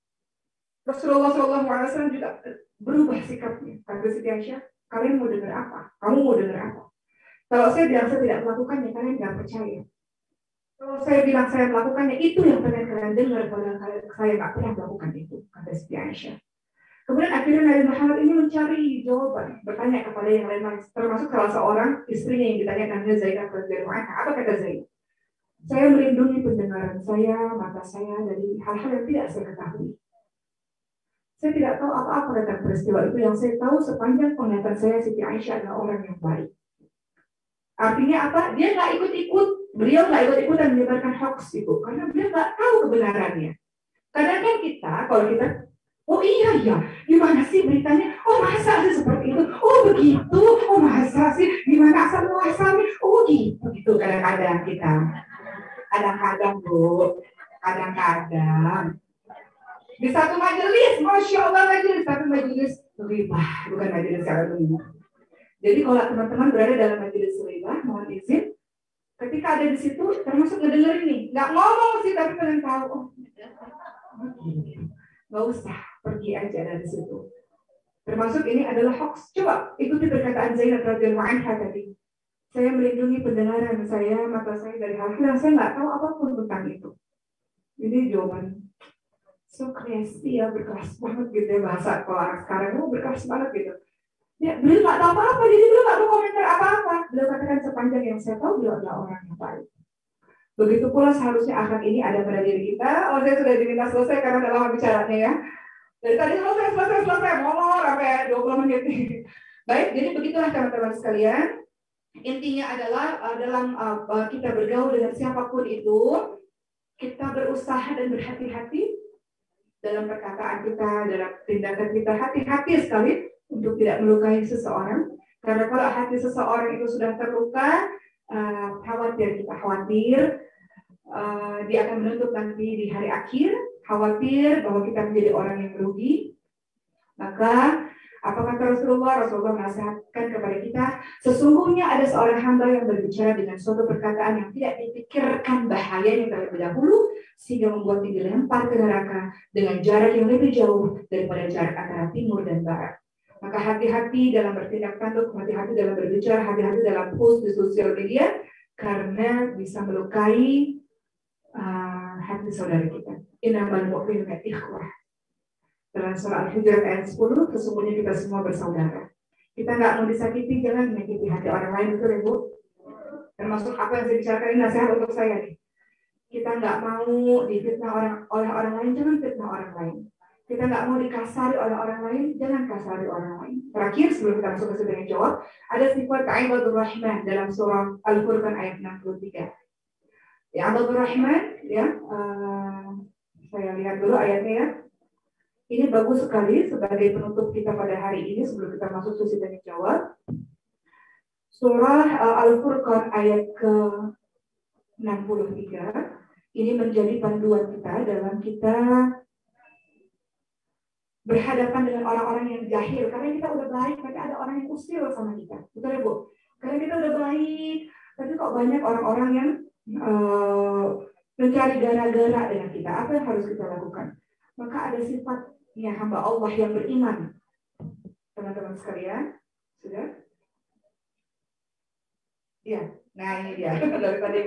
Speaker 2: Rasulullah SAW juga berubah sikapnya. Kata Siti Aisyah, kalian mau dengar apa? Kamu mau dengar apa? Kalau saya bilang saya tidak melakukannya, kalian tidak percaya. Kalau saya bilang saya melakukannya, itu yang pengen kalian dengar. Kalau saya nggak pernah melakukan itu, kata Siti Aisyah. Kemudian akhirnya Nabi Muhammad ini mencari jawaban, bertanya kepada yang lain, termasuk salah seorang istrinya yang ditanya namanya Zainab radhiyallahu anha. Apa kata Zainab? Saya melindungi pendengaran saya, mata saya dari hal-hal yang tidak saya ketahui. Saya tidak tahu apa-apa tentang peristiwa itu. Yang saya tahu sepanjang penglihatan saya, Siti Aisyah adalah orang yang baik. Artinya apa? Dia nggak ikut-ikut, beliau nggak ikut-ikutan menyebarkan hoax itu, karena beliau nggak tahu kebenarannya. Kadang-kadang kita, kalau kita Oh iya ya, gimana sih beritanya? Oh masa sih seperti itu? Oh begitu? Oh masa sih? Gimana asal muasalnya? Oh gitu kadang-kadang kita. Kadang-kadang Bu, kadang-kadang di satu majelis, Masya Allah majelis, tapi majelis ribah, bukan majelis yang umum. Jadi kalau teman-teman berada dalam majelis ribah, mohon izin, ketika ada di situ, termasuk ngedengerin nih, nggak ngomong sih, tapi pengen tahu. Oh, nggak usah, pergi aja dari situ. Termasuk ini adalah hoax. Coba ikuti perkataan Zainab radhiyallahu anha tadi. Saya melindungi pendengaran saya, mata saya dari hal-hal yang saya nggak tahu apapun tentang itu. Ini jawaban so kreasi ya, berkelas banget gitu ya bahasa kalau anak sekarang itu berkelas banget gitu. Ya, beliau nggak tahu apa-apa, jadi beliau nggak mau komentar apa-apa. Beliau katakan sepanjang yang saya tahu beliau adalah orang yang baik. Begitu pula seharusnya akhlak ini ada pada diri kita. Oh, saya sudah diminta selesai karena ada lama bicaranya ya. Dari tadi selesai, ngomong sampai 20 menit. Baik, jadi begitulah teman-teman sekalian. Intinya adalah dalam kita bergaul dengan siapapun itu, kita berusaha dan berhati-hati dalam perkataan kita, dalam tindakan kita, hati-hati sekali untuk tidak melukai seseorang. Karena kalau hati seseorang itu sudah terluka, khawatir dia akan menuntut nanti di hari akhir, khawatir bahwa kita menjadi orang yang merugi. Maka apa kata Rasulullah? Rasulullah menasihatkan kepada kita, sesungguhnya ada seorang hamba yang berbicara dengan suatu perkataan yang tidak dipikirkan bahayanya terlebih dahulu, sehingga membuatnya dilempar ke neraka dengan jarak yang lebih jauh daripada jarak antara timur dan barat. Maka hati-hati dalam bertindak tanduk, hati-hati dalam berbicara, hati-hati dalam post di sosial media, karena bisa melukai hati saudara kita. Innamal mu'minuna ikhwah. Dalam surah Al-Hujurat ayat 10, sesungguhnya kita semua bersaudara. Kita nggak mau disakiti, jangan menyakiti hati orang lain, betul ya Bu? Termasuk apa yang saya bicarakan ini nasihat untuk saya nih. Kita nggak mau difitnah oleh orang lain, jangan fitnah orang lain. Kita nggak mau dikasari oleh orang lain, jangan kasari orang lain. Terakhir sebelum kita masuk ke sidang jawab, ada sifat Ibadur Rahman dalam surah Al-Furqan ayat 63. Ya, Ibadur Rahman, ya, saya lihat dulu ayatnya ya. Ini bagus sekali sebagai penutup kita pada hari ini sebelum kita masuk sesi tanya jawab. Surah Al-Furqan ayat ke-63 ini menjadi panduan kita dalam kita berhadapan dengan orang-orang yang jahil. Karena kita udah baik, tapi ada orang yang usil sama kita. Betul ya Bu? Karena kita udah baik, tapi kok banyak orang-orang yang mencari gara-gara dengan kita. Apa yang harus kita lakukan? Maka ada sifatnya hamba Allah yang beriman. Teman-teman sekalian, sudah? Ya, nah ini dia. Dari tadi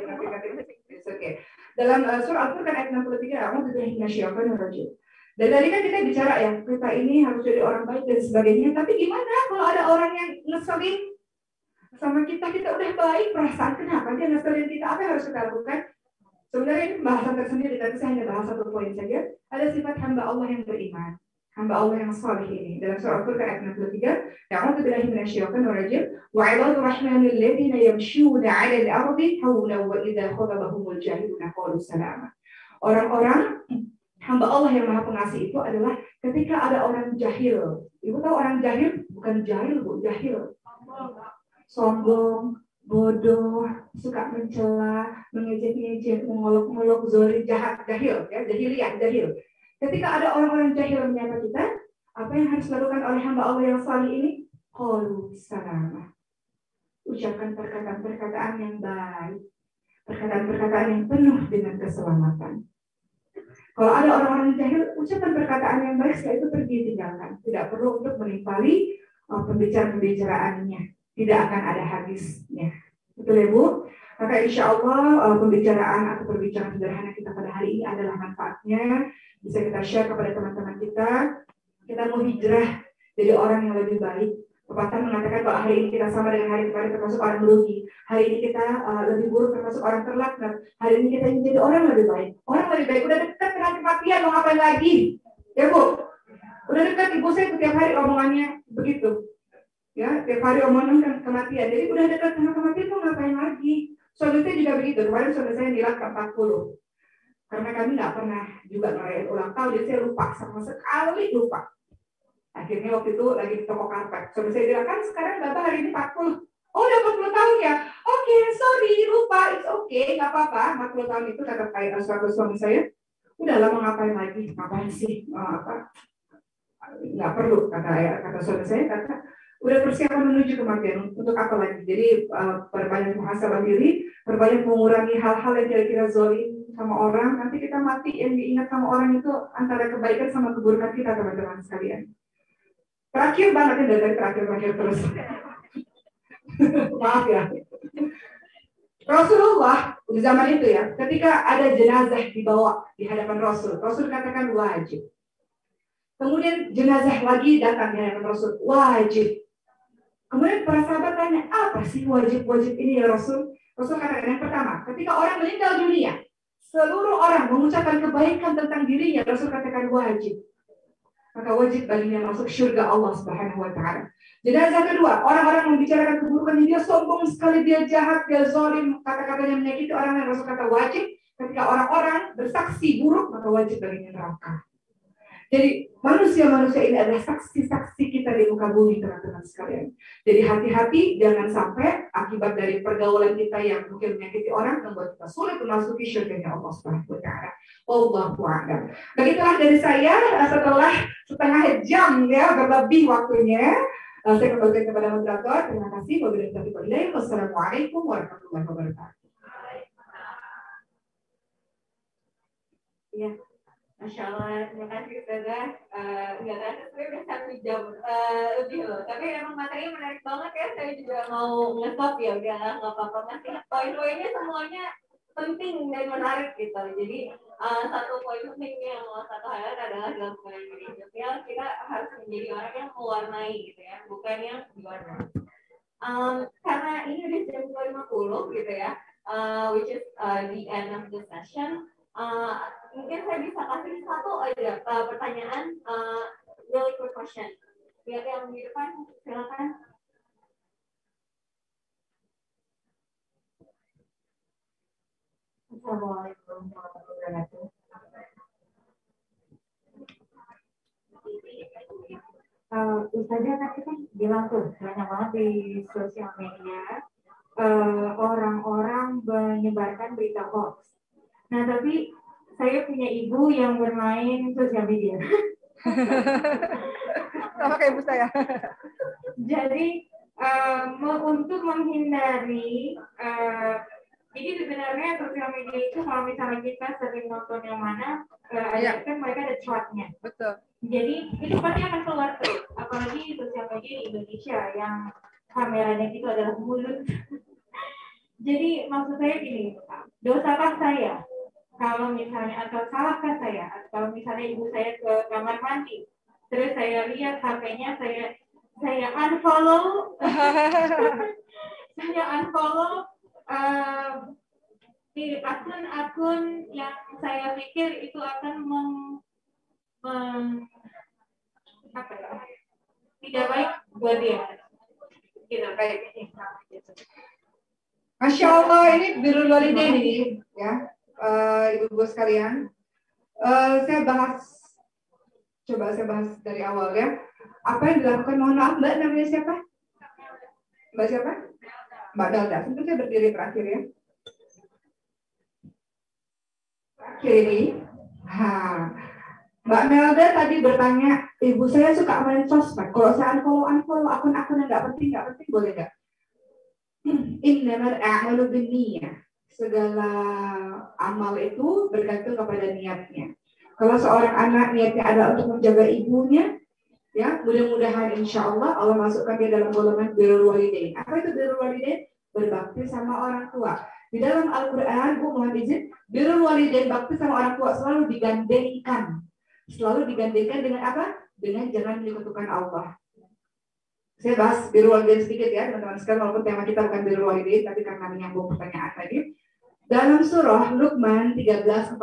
Speaker 2: oke. Dalam surah Al-Furqan ayat 63, a'udzu billahi minasyaitonir rajim. Dan tadi kan kita bicara ya, kita ini harus jadi orang baik dan sebagainya. Tapi gimana kalau ada orang yang ngeselin sama kita udah baik, perasaan kenapa dia ngeselin kita? Apa yang harus kita lakukan? Sebenarnya ini pembahasan tersendiri, tapi saya hanya bahas satu poin saja. Ada sifat hamba Allah yang beriman, hamba Allah yang saleh ini. Dalam surah Al-Furqan ayat 63, a'udzu billahi minasyaitonir rajim, wa 'ibadur rahmanil ladzina yamshuna 'alal ardi hawlan wa idza khatabahumul jahiluna qalu salama. Orang-orang hamba Allah yang Maha Pengasih itu adalah ketika ada orang jahil. Ibu tahu orang jahil? Bukan jahil, Bu, jahil. Sombong, bodoh, suka mencela, mengejek-ngejek, mengolok-olok, zolim, jahat, jahil, ya, jahiliyah, jahil. Ketika ada orang-orang jahil menyapa kita, apa yang harus dilakukan oleh hamba Allah yang saleh ini? Qalu salama. Ucapkan perkataan-perkataan yang baik, perkataan-perkataan yang penuh dengan keselamatan. Kalau ada orang-orang jahil, ucapkan perkataan yang baik, setelah itu pergi tinggalkan. Tidak perlu untuk menimpali pembicaraan-pembicaraannya. Tidak akan ada habisnya. Betul ya Bu? Maka insya Allah pembicaraan atau perbincangan sederhana kita pada hari ini adalah manfaatnya. Bisa kita share kepada teman-teman kita. Kita mau hijrah jadi orang yang lebih baik. Pepatah mengatakan bahwa hari ini kita sama dengan hari kemarin termasuk orang merugi. Hari ini kita lebih buruk termasuk orang terlaknat. Hari ini kita ingin jadi orang lebih baik. Orang lebih baik. Udah dekat dengan kematian, mau ngapain lagi? Ya Bu? Udah dekat, ibu saya setiap hari omongannya begitu. Ya, tiap hari omongan kematian. Jadi udah dekat sama kematian, mau ngapain lagi? Suami saya juga begitu. Kemarin suami saya nilai ke 40. Karena kami nggak pernah juga ngerayain ulang tahun, jadi saya lupa, sama sekali lupa. Akhirnya waktu itu lagi di toko karpet, suami saya bilang, kan sekarang Bapak hari ini 40. Oh, udah 40 tahun ya? Oke, sorry, lupa, it's okay, nggak apa-apa. 40 tahun itu kata kayak suami saya, udah lama ngapain lagi, ngapain sih, nggak perlu, kata suami saya, kata udah persiapan menuju kematian, untuk apa lagi? Jadi perbanyak muhasabah diri, perbanyak mengurangi hal-hal yang kira-kira zalim sama orang, nanti kita mati yang diingat sama orang itu antara kebaikan sama keburukan kita, teman-teman sekalian. Terakhir banget ya, dari terakhir terus. Maaf ya. Rasulullah di zaman itu ya, ketika ada jenazah dibawa di hadapan Rasul katakan wajib. Kemudian jenazah lagi datang di hadapan Rasul, wajib. Kemudian para sahabat tanya, apa sih wajib-wajib ini ya Rasul? Rasul katakan yang pertama, ketika orang meninggal dunia, seluruh orang mengucapkan kebaikan tentang dirinya, Rasul katakan wajib. Maka wajib baginya masuk surga Allah Subhanahu wa Ta'ala. Jenazah kedua, orang-orang membicarakan keburukan, dia sombong sekali, dia jahat, dia zalim, kata-katanya menyakiti orang lain, Rasul kata wajib. Ketika orang-orang bersaksi buruk, maka wajib baginya neraka. Jadi manusia-manusia ini adalah saksi-saksi kita di muka bumi, teman-teman sekalian. Jadi hati-hati, jangan sampai akibat dari pergaulan kita yang mungkin menyakiti orang membuat kita sulit memasuki surganya Allah Subhanahu wa Ta'ala. Wallahu a'lam. Begitulah dari saya setelah setengah jam ya berlebih waktunya. Saya kembalikan kepada moderator. Terima kasih. Wassalamualaikum warahmatullahi wabarakatuh. Ya.
Speaker 1: Masya Allah, terima kasih Ustazah. Nggak terasa sebenarnya udah 1 jam lebih loh. Tapi emang materinya menarik banget ya. Saya juga mau nge-stop ya. Udah nggak apa-apa. Masih poin-poinnya semuanya penting dan menarik gitu. Jadi satu poin penting yang mau satu highlight adalah dalam hubungan media sosial kita harus menjadi orang yang mewarnai gitu ya, bukan yang diwarnai. Karena ini udah jam 2.50 gitu ya, which is the end of the session. Mungkin saya bisa kasih satu aja pertanyaan, really quick question. Lihat yang di depan, silakan. Assalamualaikum warahmatullahi wabarakatuh. Ustazah tadi kan bilang tuh banyak banget di sosial media orang-orang menyebarkan berita hoax. Nah tapi saya punya ibu yang bermain sosial media.
Speaker 5: Sama kayak ibu saya.
Speaker 1: Jadi untuk menghindari jadi sebenarnya sosial media itu kalau misalnya kita sering nonton yang mana, kan mereka ada chart-nya.
Speaker 5: Betul.
Speaker 1: Jadi itu pasti akan keluar tuh, apalagi sosial media di Indonesia yang kameranya itu adalah mulut. Jadi maksud saya gini, dosakah saya kalau misalnya atau salahkah saya atau misalnya ibu saya ke kamar mandi, terus saya lihat HP-nya, saya unfollow, di akun-akun yang saya pikir itu akan tidak baik buat dia. Gitu, kayak ini.
Speaker 2: Masya Allah, ini birrul walidain ini ya, ibu-ibu sekalian. Saya bahas dari awal ya. Apa yang dilakukan, mohon maaf Mbak, namanya siapa? Mbak siapa? Mbak Dalda. Sebentar saya berdiri terakhir ya. Terakhir ini. Mbak Melda tadi bertanya, ibu saya suka main sosmed. Kalau saya unfollow akun-akun yang nggak penting boleh nggak? Innamal a'malu binniyah. Segala amal itu bergantung kepada niatnya. Kalau seorang anak niatnya adalah untuk menjaga ibunya, ya mudah-mudahan insya Allah Allah masukkan dia dalam golongan birrul walidain. Apa itu birrul walidain? Berbakti sama orang tua. Di dalam Al-Quran, Bu mohon izin, birrul walidain, bakti sama orang tua selalu digandengkan. Selalu digandengkan dengan apa? Dengan jangan menyekutukan Allah. Saya bahas birrul walidain sedikit ya teman-teman sekalian, walaupun tema kita bukan birrul walidain, tapi karena menyambung pertanyaan tadi. Dalam surah Luqman 13-14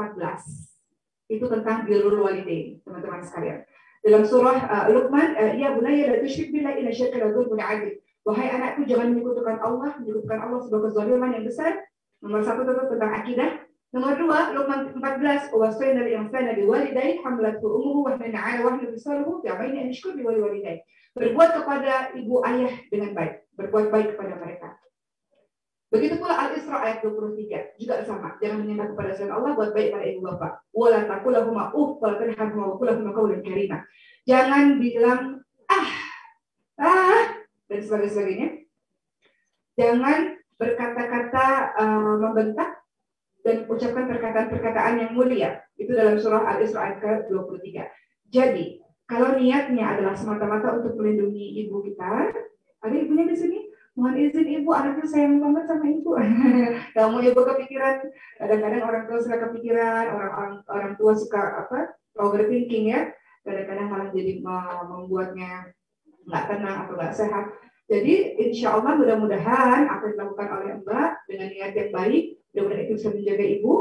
Speaker 2: itu tentang birrul walidain, teman-teman sekalian. Dalam surah Luqman, ya bunayya la tusyrik billahi inna syirka la dzulmun 'adzim. Wahai anakku, jangan menyekutukan Allah sebuah kezaliman yang besar. Nomor 1 tentang akidah, Nomor 2, Luqman 14, "Wasaina al-insana biwalidayhi hamalathu ummuhu wahnan 'ala wahnin fisaluhu fi 'amaini an ishkur li walidayhi." Berbuat kepada ibu ayah dengan baik, berbuat baik kepada mereka. Begitu pula Al-Isra ayat 23, juga sama. Jangan menyembah kepada selain Allah, buat baik pada ibu bapak. Wala taqul lahuma uff wa la tanharhuma wa qul lahuma qawlan karima. Jangan bilang dan sebagainya. Jangan berkata-kata membentak dan ucapkan perkataan-perkataan yang mulia. Itu dalam surah Al-Isra ayat ke-23. Jadi, kalau niatnya adalah semata-mata untuk melindungi ibu kita, ada ibunya di sini? Mohon izin ibu, anaknya sayang banget sama ibu. Kamu ibu kepikiran, kadang-kadang orang tua suka kepikiran, orang tua suka overthinking ya. Kadang-kadang malah jadi membuatnya nggak tenang atau nggak sehat. Jadi insya Allah mudah-mudahan apa yang dilakukan oleh Mbak dengan niat yang baik, mudah-mudahan itu bisa menjaga ibu.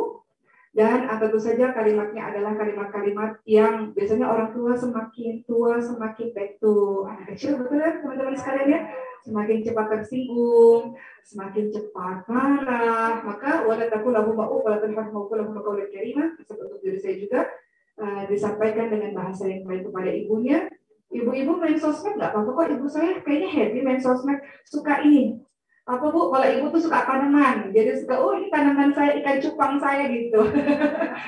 Speaker 2: Dan tentu saja kalimatnya adalah kalimat-kalimat yang biasanya orang tua semakin baik tuh anak kecil, betul ya teman-teman sekalian ya, semakin cepat tersinggung, semakin cepat marah. Maka wala taqul lahuma uff wa la tanharhuma wa qul lahuma qawlan karima, untuk diri saya juga disampaikan dengan bahasa yang baik kepada ibunya. Ibu-ibu main sosmed nggak apa-apa kok, ibu saya kayaknya happy main sosmed, suka ini. Apa Bu, kalau ibu tuh suka tanaman, jadi suka, oh ini tanaman saya, ikan cupang saya gitu.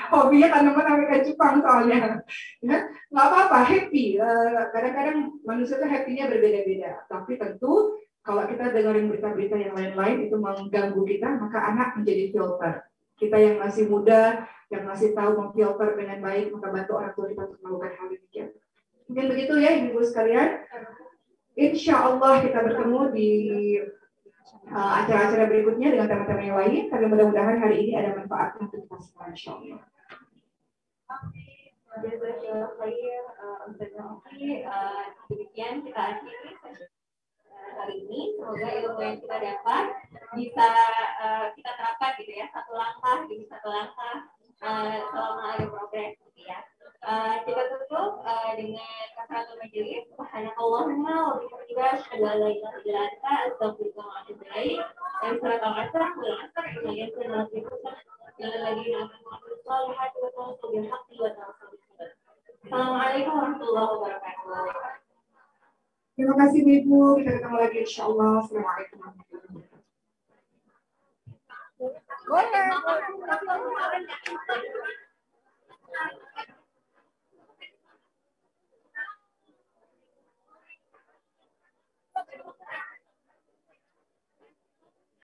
Speaker 2: Hobinya tanaman sama ikan cupang soalnya. Ya, nggak apa-apa, happy. Kadang-kadang manusia tuh happy-nya berbeda-beda. Tapi tentu kalau kita dengerin berita-berita yang lain-lain itu mengganggu kita, maka anak menjadi filter. Kita yang masih muda, yang masih tahu memfilter dengan baik, maka bantu orang tua kita untuk melakukan hal demikian. Mungkin begitu ya ibu sekalian. Insya Allah kita bertemu di acara-acara berikutnya dengan tema-tema yang lain. Tapi mudah-mudahan hari ini ada manfaat untuk kita semua, insya Allah.
Speaker 1: Demikian kita akhiri hari ini. Semoga ilmu yang kita dapat bisa kita terapkan gitu ya, satu langkah demi satu langkah selama ada progres gitu ya. Kita tutup dengan kafaratul majelis. Subhanakallahumma wa bihamdika asyhadu an la ilaha illa anta astaghfiruka wa atubu ilaik. Dan surat Al-Asr wal 'asr innal insana lafi khusr illa alladziina aamanu wa 'amilus shalihati wa tawassaw bil haqqi wa tawassaw bis sabr. Assalamualaikum warahmatullahi wabarakatuh.
Speaker 2: Terima kasih Ibu. Kita ketemu lagi insyaallah. Assalamualaikum warahmatullahi wabarakatuh.
Speaker 1: Boleh.